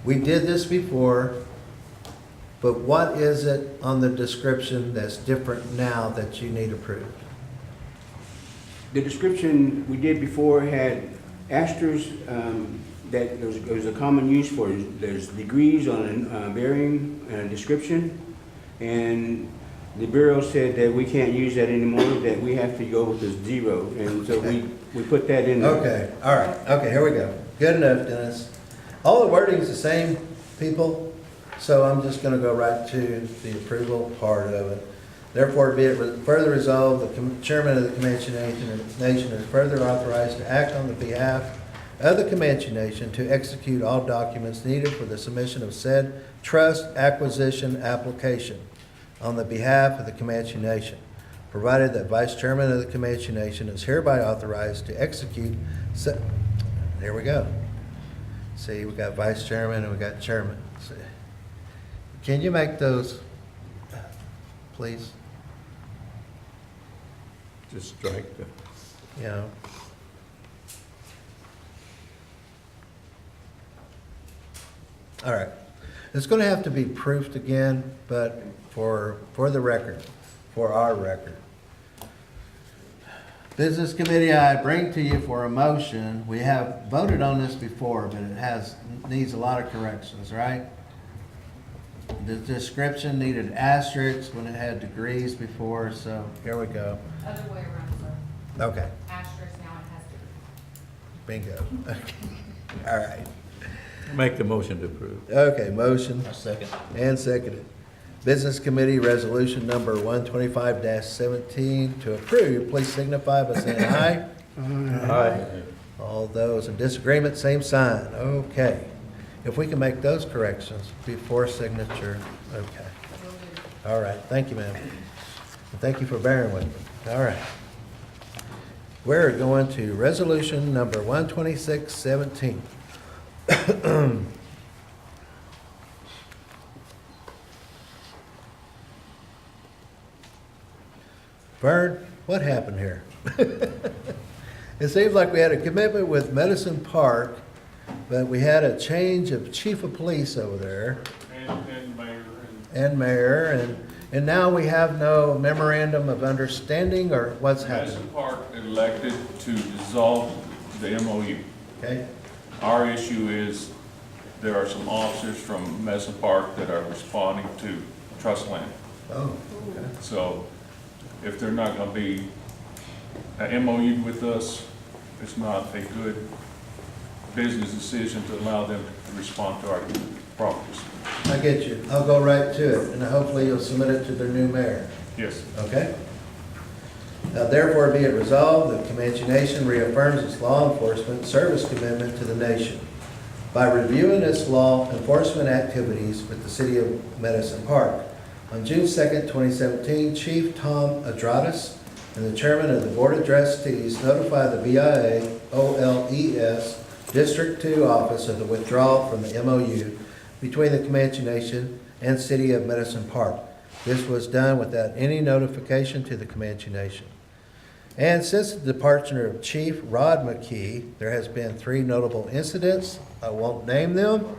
we did this before, but what is it on the description that's different now that you need approved? The description we did before had asters that there was a common use for. There's degrees on a bearing description, and the Bureau said that we can't use that anymore, that we have to go with this zero, and so we put that in there. Okay, all right, okay, here we go. Good enough, Dennis. All the wording's the same, people, so I'm just gonna go right to the approval part of it. Therefore, be it further resolved, the chairman of the Comanche Nation is further authorized to act on the behalf of the Comanche Nation to execute all documents needed for the submission of said trust acquisition application on the behalf of the Comanche Nation, provided that Vice Chairman of the Comanche Nation is hereby authorized to execute. There we go. See, we got Vice Chairman and we got Chairman. See. Can you make those, please? Just strike the, You know. All right. It's going to have to be proofed again, but for the record, for our record. Business Committee, I bring to you for a motion. We have voted on this before, but needs a lot of corrections, right? The description needed asterisks when it had degrees before, so here we go. Other way around, sir. Okay, Asterisk, now it has to. bingo. All right. Make the motion to approve. Okay, motion I second. and seconded. Business Committee Resolution Number 125-17 to approve, please signify by saying aye. Aye. All those in disagreement, same sign. Okay. If we can make those corrections before signature, okay. All right, thank you, ma'am. And thank you for bearing with me. All right. We're going to Resolution Number 126-17. Vern, what happened here? It seems like we had a commitment with Medicine Park, but we had a change of chief of police over there And mayor, and mayor, and now we have no memorandum of understanding, or what's and happening? Madison Park elected to dissolve the MOU. Okay, Our issue is there are some officers from Madison Park that are responding to trust land. oh, okay. So if they're not gonna be MOU with us, it's not a good business decision to allow them to respond to our properties. I get you. I'll go right to it, and hopefully you'll submit it to their new mayor. Yes. Okay? Now therefore be it resolved that Comanche Nation reaffirms its law enforcement service commitment to the nation by reviewing its law enforcement activities with the city of Medicine Park. On June 2nd, 2017, Chief Tom Adradas and the chairman of the Board of Trustees notified the BIA OLES District 2 office of the withdrawal from the MOU between the Comanche Nation and City of Medicine Park. This was done without any notification to the Comanche Nation. And since the departure of Chief Rod McKee, there has been 3 notable incidents. I won't name them.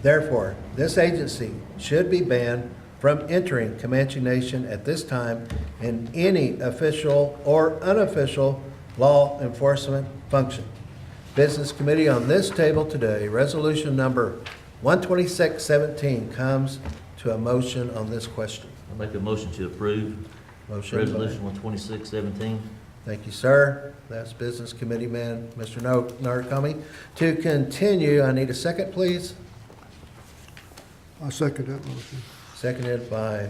Therefore, this agency should be banned from entering Comanche Nation at this time in any official or unofficial law enforcement function. Business Committee, on this table today, resolution number 126-17 comes to a motion on this question. I make a motion to approve Motion by- Resolution 126-17. Thank you, sir. That's Business Committee man, Mr. Narcomi. To continue, I need a second, please. I second that motion. Seconded by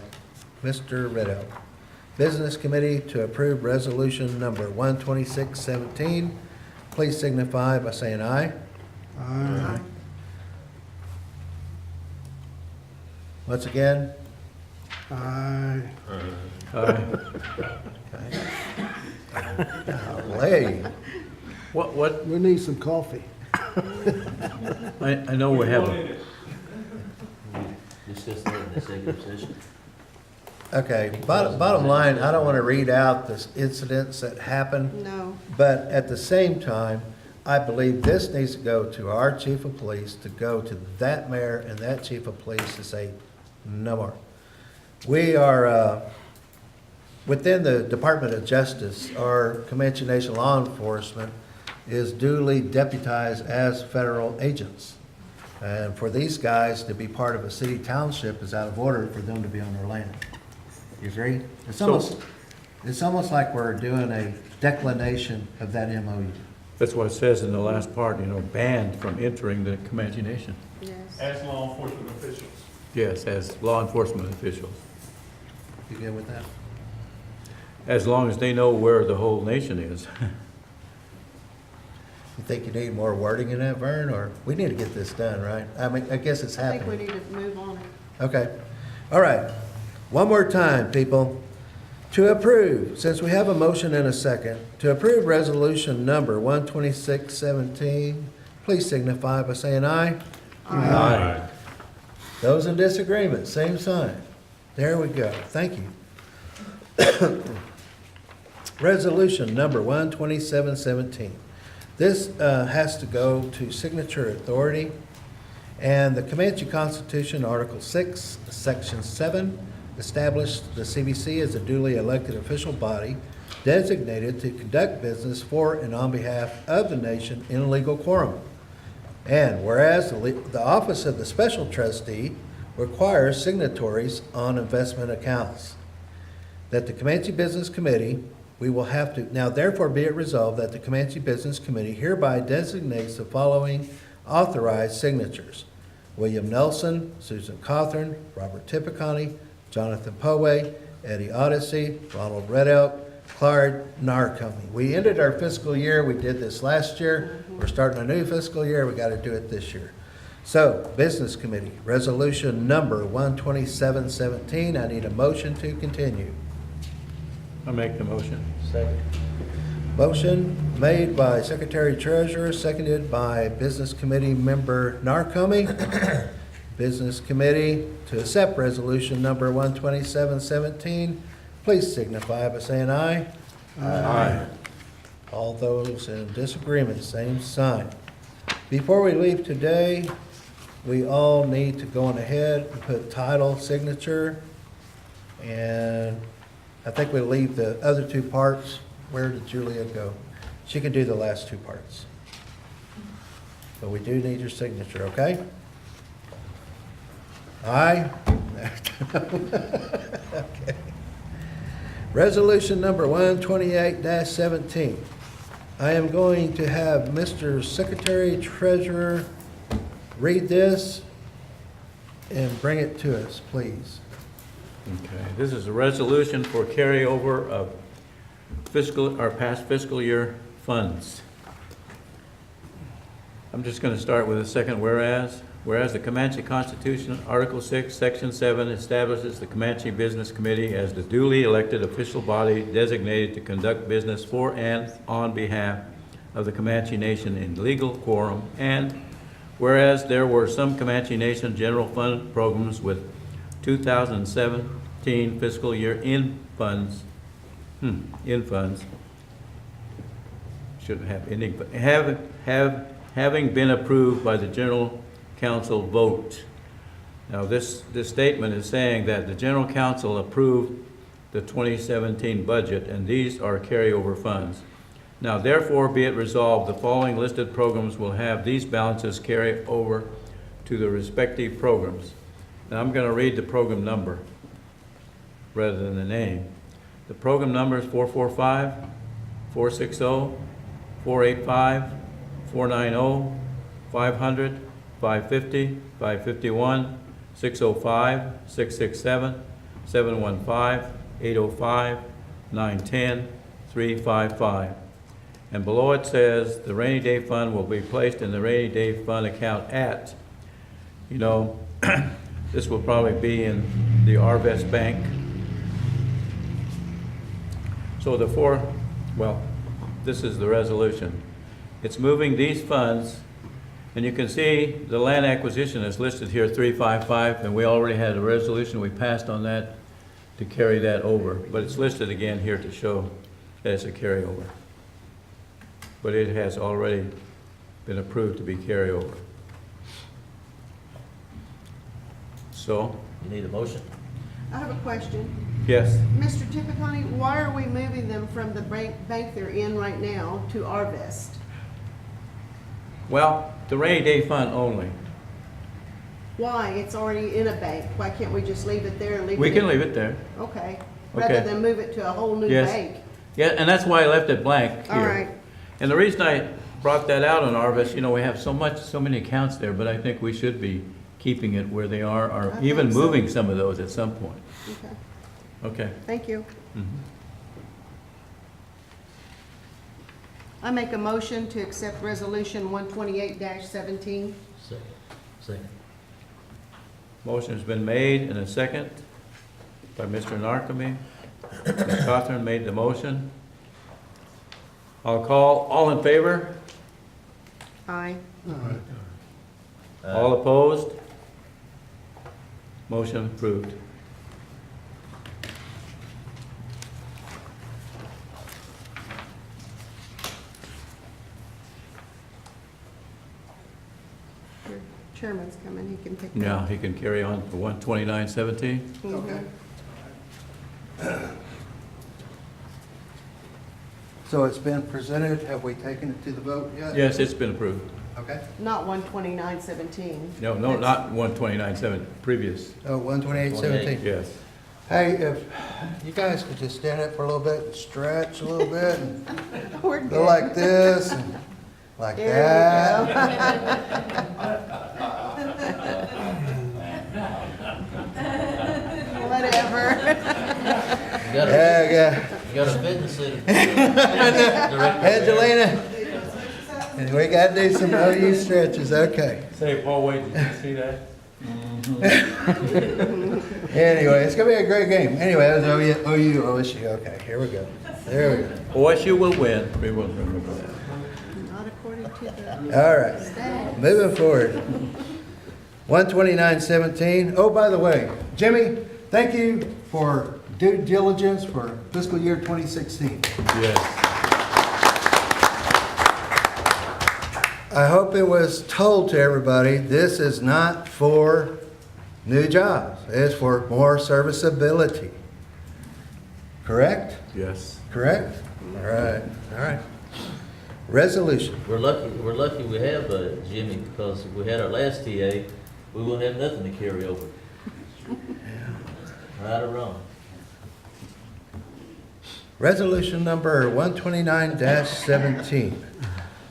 Mr. Riddle. Business Committee to approve resolution number 126-17. Please signify by saying aye. Aye. Once again, Aye. Aye. golly. What, We need some coffee. I know we have a, Discuss that in executive session. Okay, bottom line, I don't want to read out the incidents that happened, No. but at the same time, I believe this needs to go to our chief of police, to go to that mayor and that chief of police to say, no more. We are, within the Department of Justice, our Comanche Nation law enforcement is duly deputized as federal agents. And for these guys to be part of a city township is out of order for them to be on their land. You agree? It's almost like we're doing a declination of that MOU. that's what it says in the last part, banned from entering the Comanche Nation. Yes. As law enforcement officials. Yes, as law enforcement officials. You good with that? As long as they know where the whole nation is. You think you need more wording in that, Vern, or we need to get this done, right? I mean, I guess it's I think we happening. need to move on. Okay. All right. One more time, people. To approve, since we have a motion and a second, to approve resolution number 126-17, please signify by saying aye. Aye. Those in disagreement, same sign. There we go. Thank you. Resolution number 127-17. This has to go to signature authority, and the Comanche Constitution, Article 6, Section 7, establish the CBC as a duly elected official body designated to conduct business for and on behalf of the nation in a legal quorum. And whereas the office of the special trustee requires signatories on investment accounts, that the Comanche Business Committee, now therefore be it resolved that the Comanche Business Committee hereby designates the following authorized signatures: William Nelson, Susan Cawthorn, Robert Tippecanoe, Jonathan Poway, Eddie Odyssey, Ronald Red Elk, Clark Narcombe. We ended our fiscal year, we did this last year, we're starting a new fiscal year, we gotta do it this year. So, Business Committee, resolution number 12717, I need a motion to continue. I'll make the motion. Second. Motion made by Secretary Treasurer, seconded by Business Committee Member Narcombe. Business Committee to accept resolution number 12717. Please signify by saying aye. Aye. All those in disagreement, same sign. Before we leave today, we all need to go on ahead and put title, signature, and I think we'll leave the other two parts. Where did Julia go? She can do the last two parts. But we do need your signature, okay? Aye? Okay. Resolution number 128-17. I am going to have Mr. Secretary Treasurer read this and bring it to us, please. Okay, this is a resolution for carryover of past fiscal year funds. I'm just going to start with the second whereas. Whereas the Comanche Constitution, Article 6, Section 7, establishes the Comanche Business Committee as the duly elected official body designated to conduct business for and on behalf of the Comanche Nation in legal quorum, and whereas there were some Comanche Nation general fund programs with 2017 fiscal year in funds, shouldn't have ending, but having been approved by the General Council vote. Now this statement is saying that the General Council approved the 2017 budget, and these are carryover funds. Now therefore be it resolved, the following listed programs will have these balances carry over to the respective programs. Now I'm going to read the program number rather than the name. The program number is 445, 460, 485, 490, 500, 550, 551, 605, 667, 715, 805, 910, 355. And below it says the rainy day fund will be placed in the rainy day fund account at, this will probably be in the Arvest Bank. So this is the resolution. It's moving these funds, and you can see the land acquisition is listed here, 355, and we already had a resolution, we passed on that to carry that over, but it's listed again here to show that it's a carryover. But it has already been approved to be carryover. So, You need a motion? I have a question. yes, Mr. Tippecanoe, why are we moving them from the bank they're in right now to Arvest? well, the rainy day fund only. Why? It's already in a bank. Why can't we just leave it there and leave it? We can leave it there. Okay, rather Okay. than move it to a whole new Yes. bank. Yeah, and that's why I left it blank here. All right. And the reason I brought that out on Arvest, we have so many accounts there, but I think we should be keeping it where they are, or I even think so. moving some of those at some point. Okay, Okay. thank you. Mhm. I make a motion to accept resolution 128-17. Second. Motion's been made and a second by Mr. Narcombe. Ms. Cawthorn made the motion. I'll call, all in favor? Aye. All opposed? Motion approved. Your chairman's coming, he can pick that Now, up. he can carry on for 12917. Mhm. So it's been presented, have we taken it to the vote yet? Yes, it's been approved. Okay. Not 12917. No, not 129.7, previous. Oh, 128.17. Yes. Hey, if you guys could just stand up for a little bit and stretch a little bit and We're go good. like this and like There that. Whatever. You got a, Yeah, you got a fitness center. yeah. Angelina, and we gotta do some OU stretches, okay. Say, Paul, wait, did you see that? Anyway, it's gonna be a great game. Anyway, that was OU, OSU, okay, here we go. There we go. OSU will win. We will remember that. Not according to the All right, stats. moving forward. 129.17. Oh, by the way, Jimmy, thank you for due diligence for fiscal year 2016. Yes. I hope it was told to everybody, this is not for new jobs. It's for more serviceability. Correct? Yes. Correct? All right, all right. Resolution. We're lucky we have Jimmy, because if we had our last TA, we wouldn't have nothing to carry over. Right or wrong? Resolution number 129-17.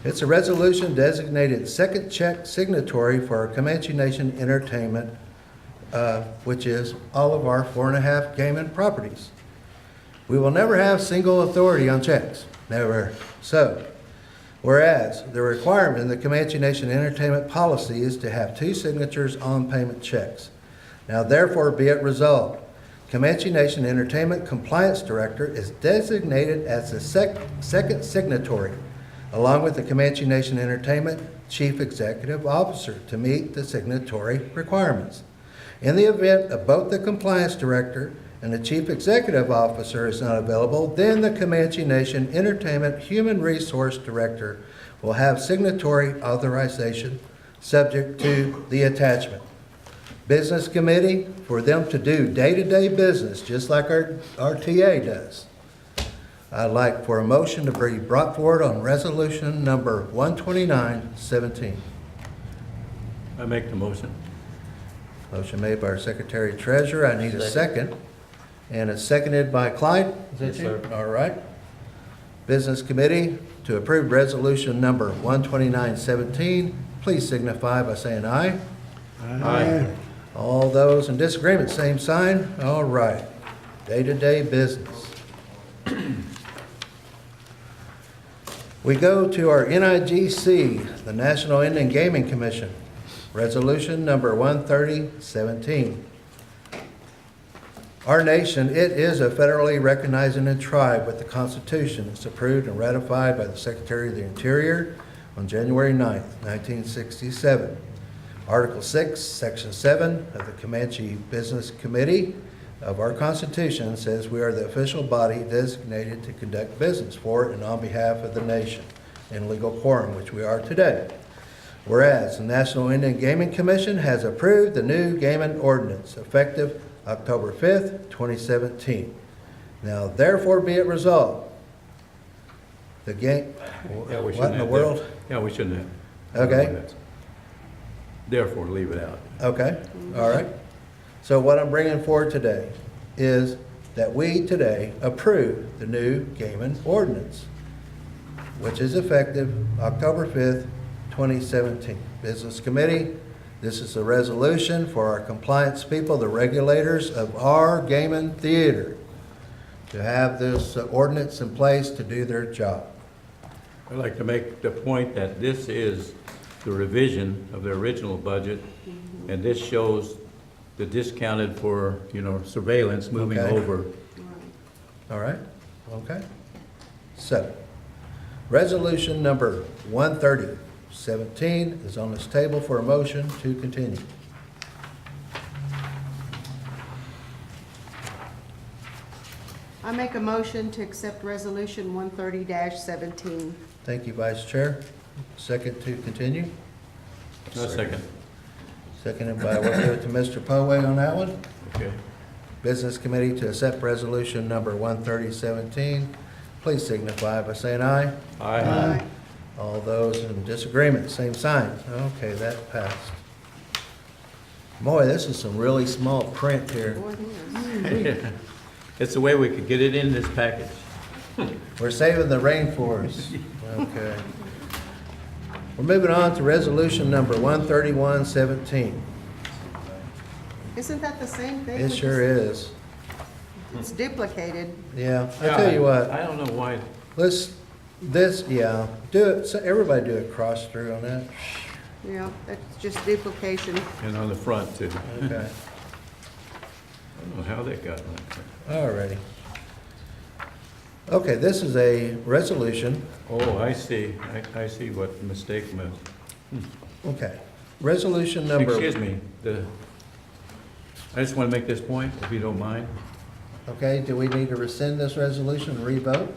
It's a resolution designated second check signatory for our Comanche Nation Entertainment, which is all of our 4.5 gaming properties. We will never have single authority on checks, never. So, whereas the requirement in the Comanche Nation Entertainment policy is to have 2 signatures on payment checks. Now therefore be it resolved, Comanche Nation Entertainment Compliance Director is designated as the second signatory, along with the Comanche Nation Entertainment Chief Executive Officer, to meet the signatory requirements. In the event of both the Compliance Director and the Chief Executive Officer is not available, then the Comanche Nation Entertainment Human Resource Director will have signatory authorization subject to the attachment. Business Committee, for them to do day-to-day business, just like our TA does. I'd like for a motion to be brought forward on resolution number 129-17. I make the motion. Motion made by our Secretary Treasurer. I need a second. And it's seconded by Clyde. Is that Yes, you? sir. All right. Business Committee to approve resolution number 129-17. Please signify by saying aye. Aye. All those in disagreement, same sign. All right. Day-to-day business. We go to our NIGC, the National Indian Gaming Commission, resolution number 130-17. Our nation, it is a federally recognized Indian tribe with the Constitution. It's approved and ratified by the Secretary of the Interior on January 9th, 1967. Article 6, Section 7 of the Comanche Business Committee of our Constitution says we are the official body designated to conduct business for and on behalf of the nation in legal quorum, which we are today. Whereas the National Indian Gaming Commission has approved the new gaming ordinance effective October 5th, 2017. Now therefore be it resolved, the game, Yeah, we what shouldn't in the have world? that. Yeah, we shouldn't have. Okay. Therefore, leave it out. Okay, all right. So what I'm bringing forward today is that we today approve the new gaming ordinance, which is effective October 5th, 2017. Business Committee, this is a resolution for our compliance people, the regulators of our gaming theater, to have this ordinance in place to do their job. I'd like to make the point that this is the revision of the original budget, and this shows the discounted for, surveillance moving Okay. over. All right, okay. So, resolution number 130-17 is on this table for a motion to continue. I make a motion to accept resolution 130-17. Thank you, Vice Chair. Second to continue. No second. Seconded by, we'll give it to Mr. Poway on that one. Okay. Business Committee to accept resolution number 13017, please signify by saying aye. Aye. All those in disagreement, same sign. Okay, that passed. Boy, this is some really small print here. Boy, it is. It's the way we could get it in this package. We're saving the rainforest. Okay. We're moving on to resolution number 13117. Isn't that the same thing? It sure is. It's duplicated. Yeah, I tell you what, I don't know why. do it, so everybody do a cross through on that. Yeah, that's just duplication. And on the front too. Okay, I don't know how that got like that. alrighty. Okay, this is a resolution, Oh, I see. I see what the mistake was. okay. Resolution number. Excuse me, I just want to make this point, if you don't mind. Okay, do we need to rescind this resolution and revote?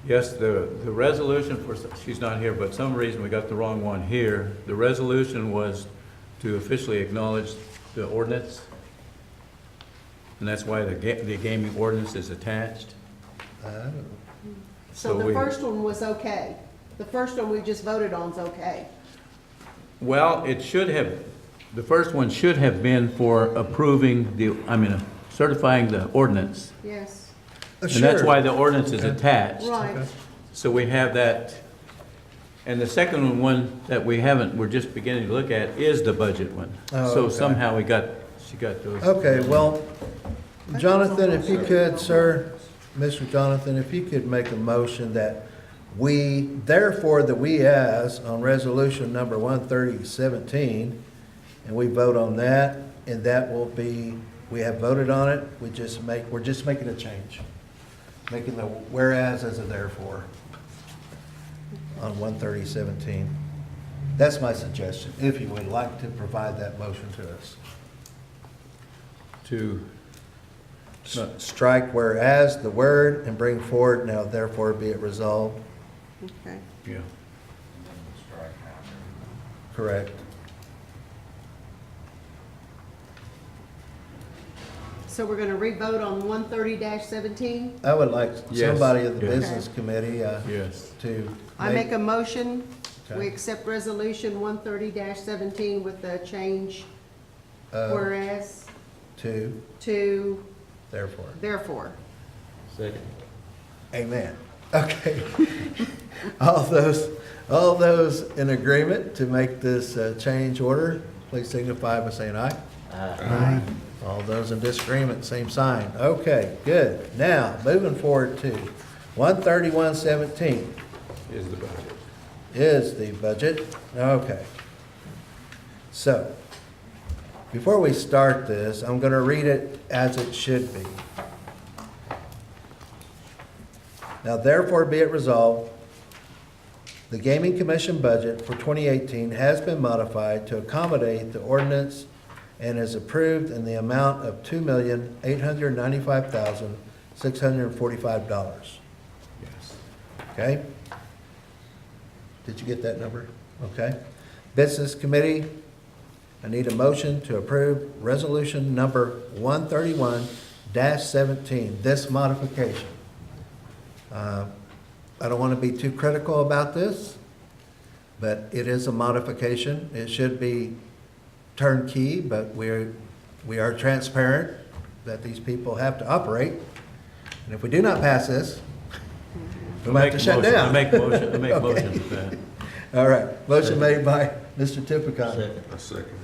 Yes, the resolution for, she's not here, but some reason we got the wrong one here. The resolution was to officially acknowledge the ordinance. And that's why the gaming ordinance is attached. Oh, So the we- first one was okay. The first one we just voted on is okay. Well, it should have, the first one should have been for approving certifying the ordinance. Yes, And that's sure. why the ordinance is Okay. attached. right. So we have that. And the second one that we haven't, we're just beginning to look at is the budget one. Oh, So okay. somehow she got those. Okay, well, Jonathan, if you could, sir, Mr. Jonathan, if you could make a motion that therefore that we as on resolution number 13017, and we vote on that, and that will be, we have voted on it, we're just making a change. Making the whereas as a therefore on 13017. That's my suggestion, if you would like to provide that motion to us. To, Strike whereas the word and bring forward now therefore be it resolved. Okay. yeah. Correct. So we're gonna re-vote on 130-17? I would like Yes, somebody of the yes. business committee Yes. to. I make a motion, we Okay. accept resolution 130-17 with the change whereas To, to therefore. therefore. Second. Amen. Okay. All those in agreement to make this change order, please signify by saying aye. Aye. All those in disagreement, same sign. Okay, good. Now, moving forward to 13117 Is the budget. is the budget. Okay. So, before we start this, I'm going to read it as it should be. Now therefore be it resolved, the Gaming Commission budget for 2018 has been modified to accommodate the ordinance and is approved in the amount of $2,895,645. Yes. Okay? Did you get that number? Okay. Business Committee, I need a motion to approve resolution number 131-17, this modification. I don't want to be too critical about this, but it is a modification. It should be turnkey, but we are transparent that these people have to operate. And if we do not pass this, we'll have to shut down. I make motion Okay. with that. All right, motion made by Mr. Tippicott, Second. A second.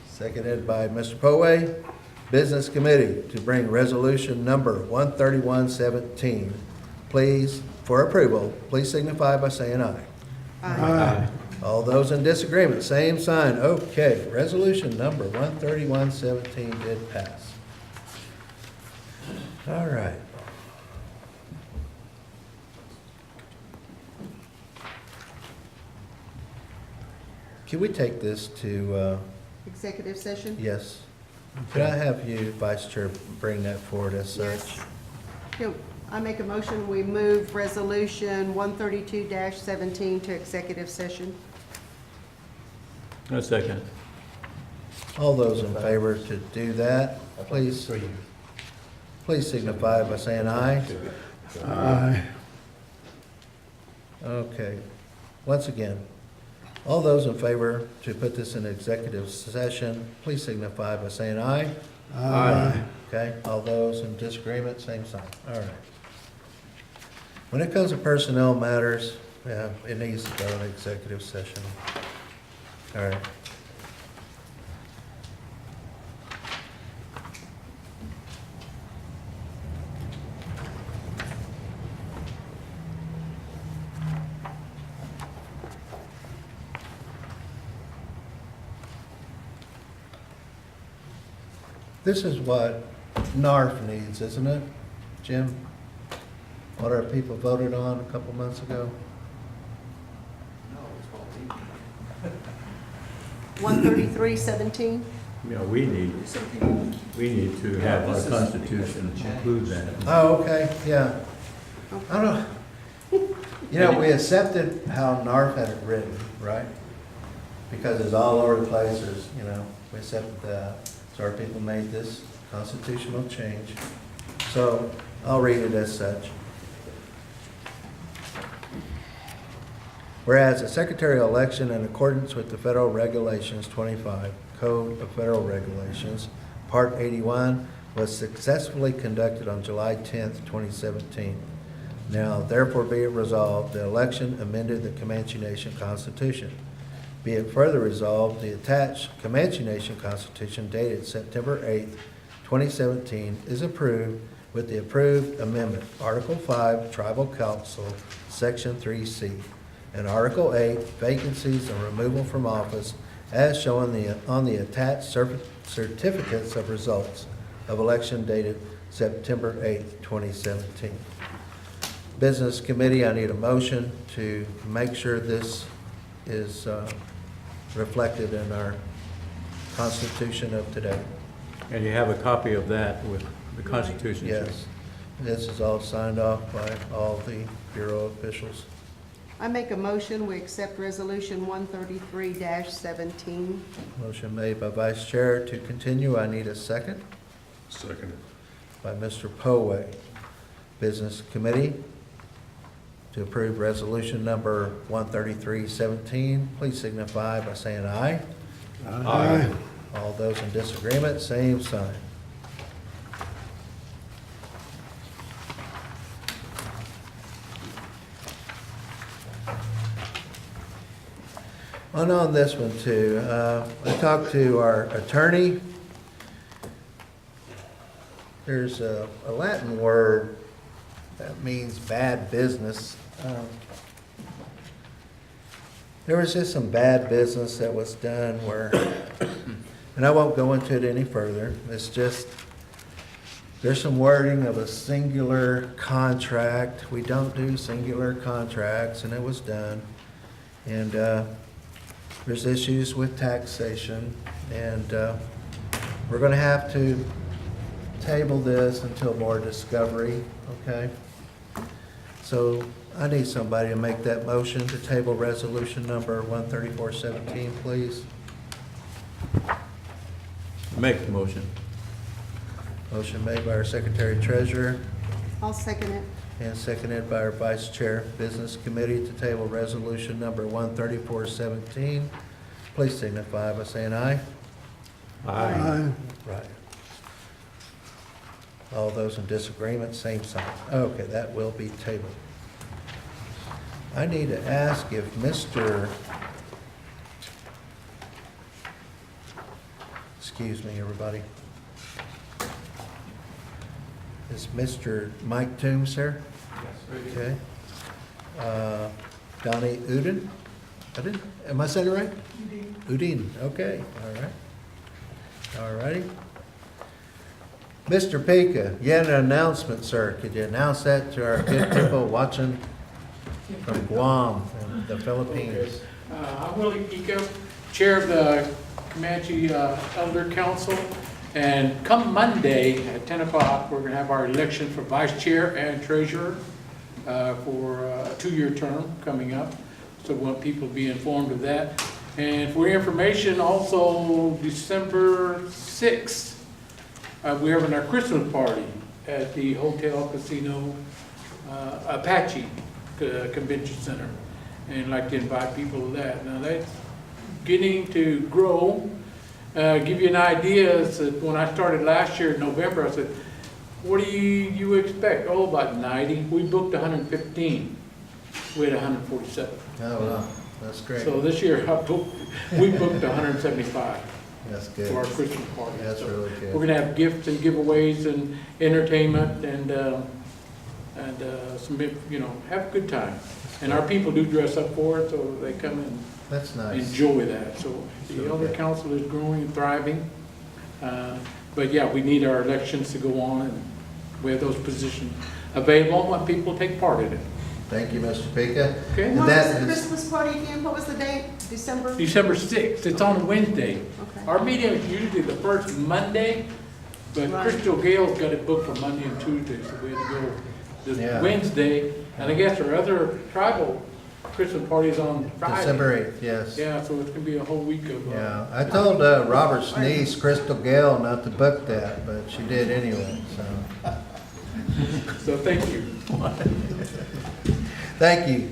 seconded by Mr. Poway. Business Committee to bring resolution number 13117, please, for approval, please signify by saying aye. Aye. All those in disagreement, same sign. Okay, resolution number 13117 did pass. All right. Can we take this to, Executive session? yes? Could I have you, Vice Chair, bring that forward as such? Yes. Yep. I make a motion, we move resolution 132-17 to executive session. A second. All those in favor to do that, please please signify by saying aye. Aye. Okay. Once again, all those in favor to put this in executive session, please signify by saying aye. Aye. Okay, all those in disagreement, same sign. All right. When it comes to personnel matters, yeah, it needs to go in executive session. All right. This is what NARF needs, isn't it, Jim? What our people voted on a couple months ago? 133.17? You know, we need to have our constitution include that. Oh, okay, yeah. I don't know. You know, we accepted how NARF had it written, right? Because it's all over the place, there's, you know, we accepted that. So our people made this constitutional change. So I'll read it as such. Whereas the secretarial election in accordance with the Federal Regulations 25, Code of Federal Regulations, Part 81, was successfully conducted on July 10th, 2017. Now therefore be it resolved, the election amended the Comanche Nation Constitution. Be it further resolved, the attached Comanche Nation Constitution dated September 8th, 2017 is approved with the approved amendment, Article 5, Tribal Council, Section 3C, and Article 8, Vacancies and Removal from Office, as shown on the attached certificates of results of election dated September 8th, 2017. Business Committee, I need a motion to make sure this is reflected in our Constitution of today. And you have a copy of that with the Constitution? Yes. This is all signed off by all the Bureau officials. I make a motion, we accept Resolution 133-17. Motion made by Vice Chair to continue. I need a second. Second. By Mr. Poway. Business Committee to approve resolution number 133-17. Please signify by saying aye. Aye. All those in disagreement, same sign. And on this one too, I talked to our attorney. There's a Latin word that means bad business. There was just some bad business that was done where, and I won't go into it any further, it's just, there's some wording of a singular contract. We don't do singular contracts, and it was done. And there's issues with taxation, and we're gonna have to table this until more discovery, okay? So I need somebody to make that motion to table resolution number 134-17, please. Make the motion. Motion made by our Secretary Treasurer I'll second it. and seconded by our Vice Chair. Business Committee to table resolution number 134-17. Please signify by saying aye. Aye. Right. All those in disagreement, same sign. Okay, that will be tabled. I need to ask if excuse me, everybody. Is Mr. Mike Toombs here? Yes. Okay. Donnie Uden? Am I saying it right? Udine, okay, all right. All righty. Mr. Pika, you had an announcement, sir. Could you announce that to our good people watching from Guam and the Philippines? I'm Willie Pico, Chair of the Comanche Elder Council, and come Monday at 10 o'clock, we're going to have our election for Vice Chair and Treasurer for a 2-year term coming up, so we want people to be informed of that. And for your information, also December 6th, we're having our Christmas party at the Hotel Casino Apache Convention Center. And like to invite people to that. Now that's getting to grow. Give you an idea, is that when I started last year in November, I said, what do you expect? Oh, about 90. We booked 115. We had 147. Oh, wow, that's great. So this year, we booked 175 That's good. for our Christmas party. That's So really good. we're gonna have gifts and giveaways and entertainment and some, have a good time. And our people do dress up for it, so they come and That's nice. enjoy that. So the So elder good. council is growing and thriving. But yeah, we need our elections to go on, and we have those positions available, and want people to take part in it. Thank you, Mr. Pika. Okay. And What was that the is- Christmas party again? What was the date? December? December 6th, it's on a Wednesday. Okay. Our meeting is usually the first Monday, but Right. Crystal Gale's got it booked for Monday and Tuesday, so we had to go this Yeah. Wednesday. And I guess our other tribal Christmas party is on Friday. December 8th, yes. Yeah, so it's gonna be a whole week of. Yeah, I told Robert's niece, Crystal Gale, not to book that, but she did anyway, so. So thank you. Thank you.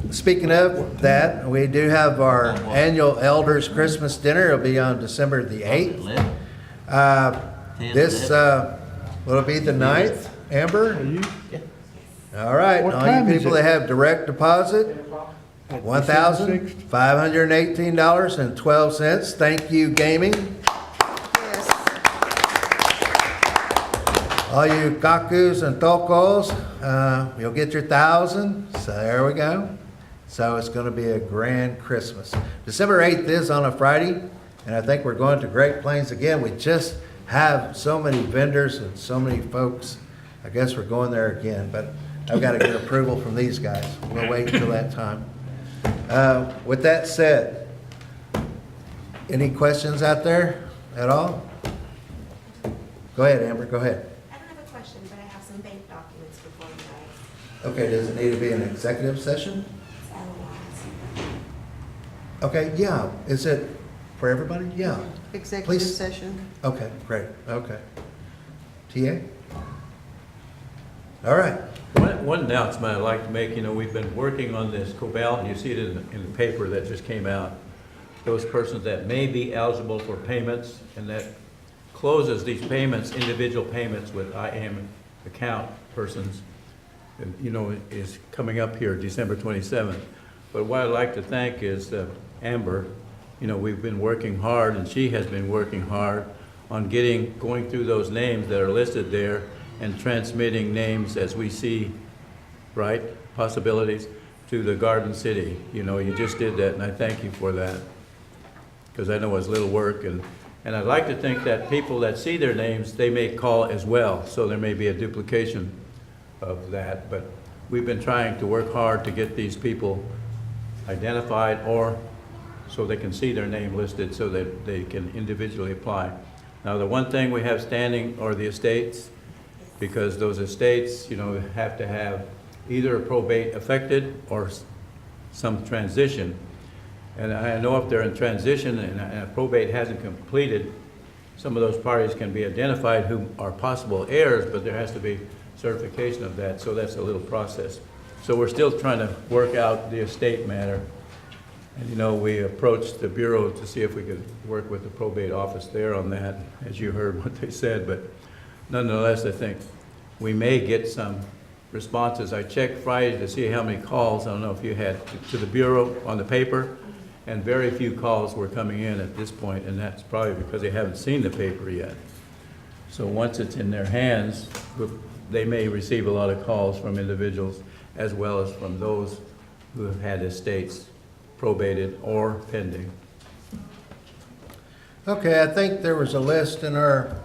Speaking of that, we do have our annual Elders Christmas Dinner. It'll be on December the 8th. This, will it be the 9th, Amber? Are you? All right, What all time you is people it? that have direct deposit, $1,518.12. Thank you, gaming. Yes. All you kakus and tokos, you'll get your 1,000. So there we go. So it's going to be a grand Christmas. December 8th is on a Friday, and I think we're going to Great Plains again. We just have so many vendors and so many folks. I guess we're going there again, but I've got to get approval from these guys. We'll wait until that time. With that said, any questions out there at all? Go ahead, Amber, go ahead. I don't have a question, but I have some bank documents before you guys. Okay, does it need to be an executive session? Okay, yeah. Is it for everybody? Yeah. Executive Please. session. Okay, great, okay. TA? All right. One announcement I'd like to make, we've been working on this COBAL, and you see it in the paper that just came out. Those persons that may be eligible for payments, and that closes these payments, individual payments with IAM account persons, and, is coming up here December 27th. But what I'd like to thank is Amber. We've been working hard, and she has been working hard on going through those names that are listed there and transmitting names as we see, right, possibilities to the Garden City. You just did that, and I thank you for that, because I know it's little work, and I'd like to think that people that see their names, they may call as well, so there may be a duplication of that, but we've been trying to work hard to get these people identified, or so they can see their name listed so that they can individually apply. Now, the one thing we have standing are the estates, because those estates, have to have either a probate affected or some transition. And I know if they're in transition and a probate hasn't completed, some of those parties can be identified who are possible heirs, but there has to be certification of that, so that's a little process. So we're still trying to work out the estate matter. And we approached the Bureau to see if we could work with the probate office there on that, as you heard what they said, but nonetheless, I think we may get some responses. I checked Friday to see how many calls, I don't know if you had, to the Bureau on the paper, and very few calls were coming in at this point, and that's probably because they haven't seen the paper yet. So once it's in their hands, they may receive a lot of calls from individuals as well as from those who have had estates probated or pending. Okay, I think there was a list in our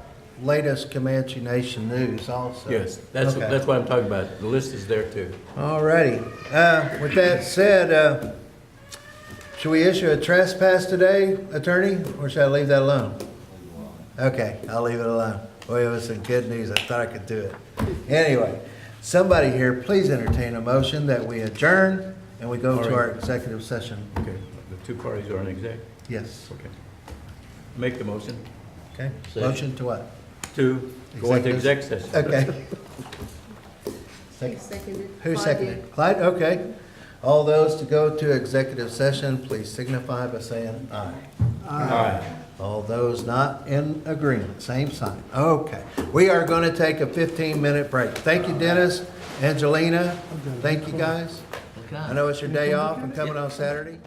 latest Comanche Nation news also. Yes, that's Okay. what I'm talking about. The list is there too. All righty. With that said, should we issue a trespass today, attorney, or should I leave that alone? Okay, I'll leave it alone. Boy, it was some good news. I thought I could do it. Anyway, somebody here, please entertain a motion that we adjourn and we go to our executive session. Okay, the two parties are in exec? Yes. Okay. Make the motion. Okay. Second. Motion to what? to go into exec session. Okay. Who seconded? Who Claude seconded? Clyde, okay. All those to go to executive session, please signify by saying aye. Aye. All those not in agreement, same sign. Okay. We are going to take a 15-minute break. Thank you, Dennis, Angelina. Thank you, guys. I know it's your day off and coming on Saturday.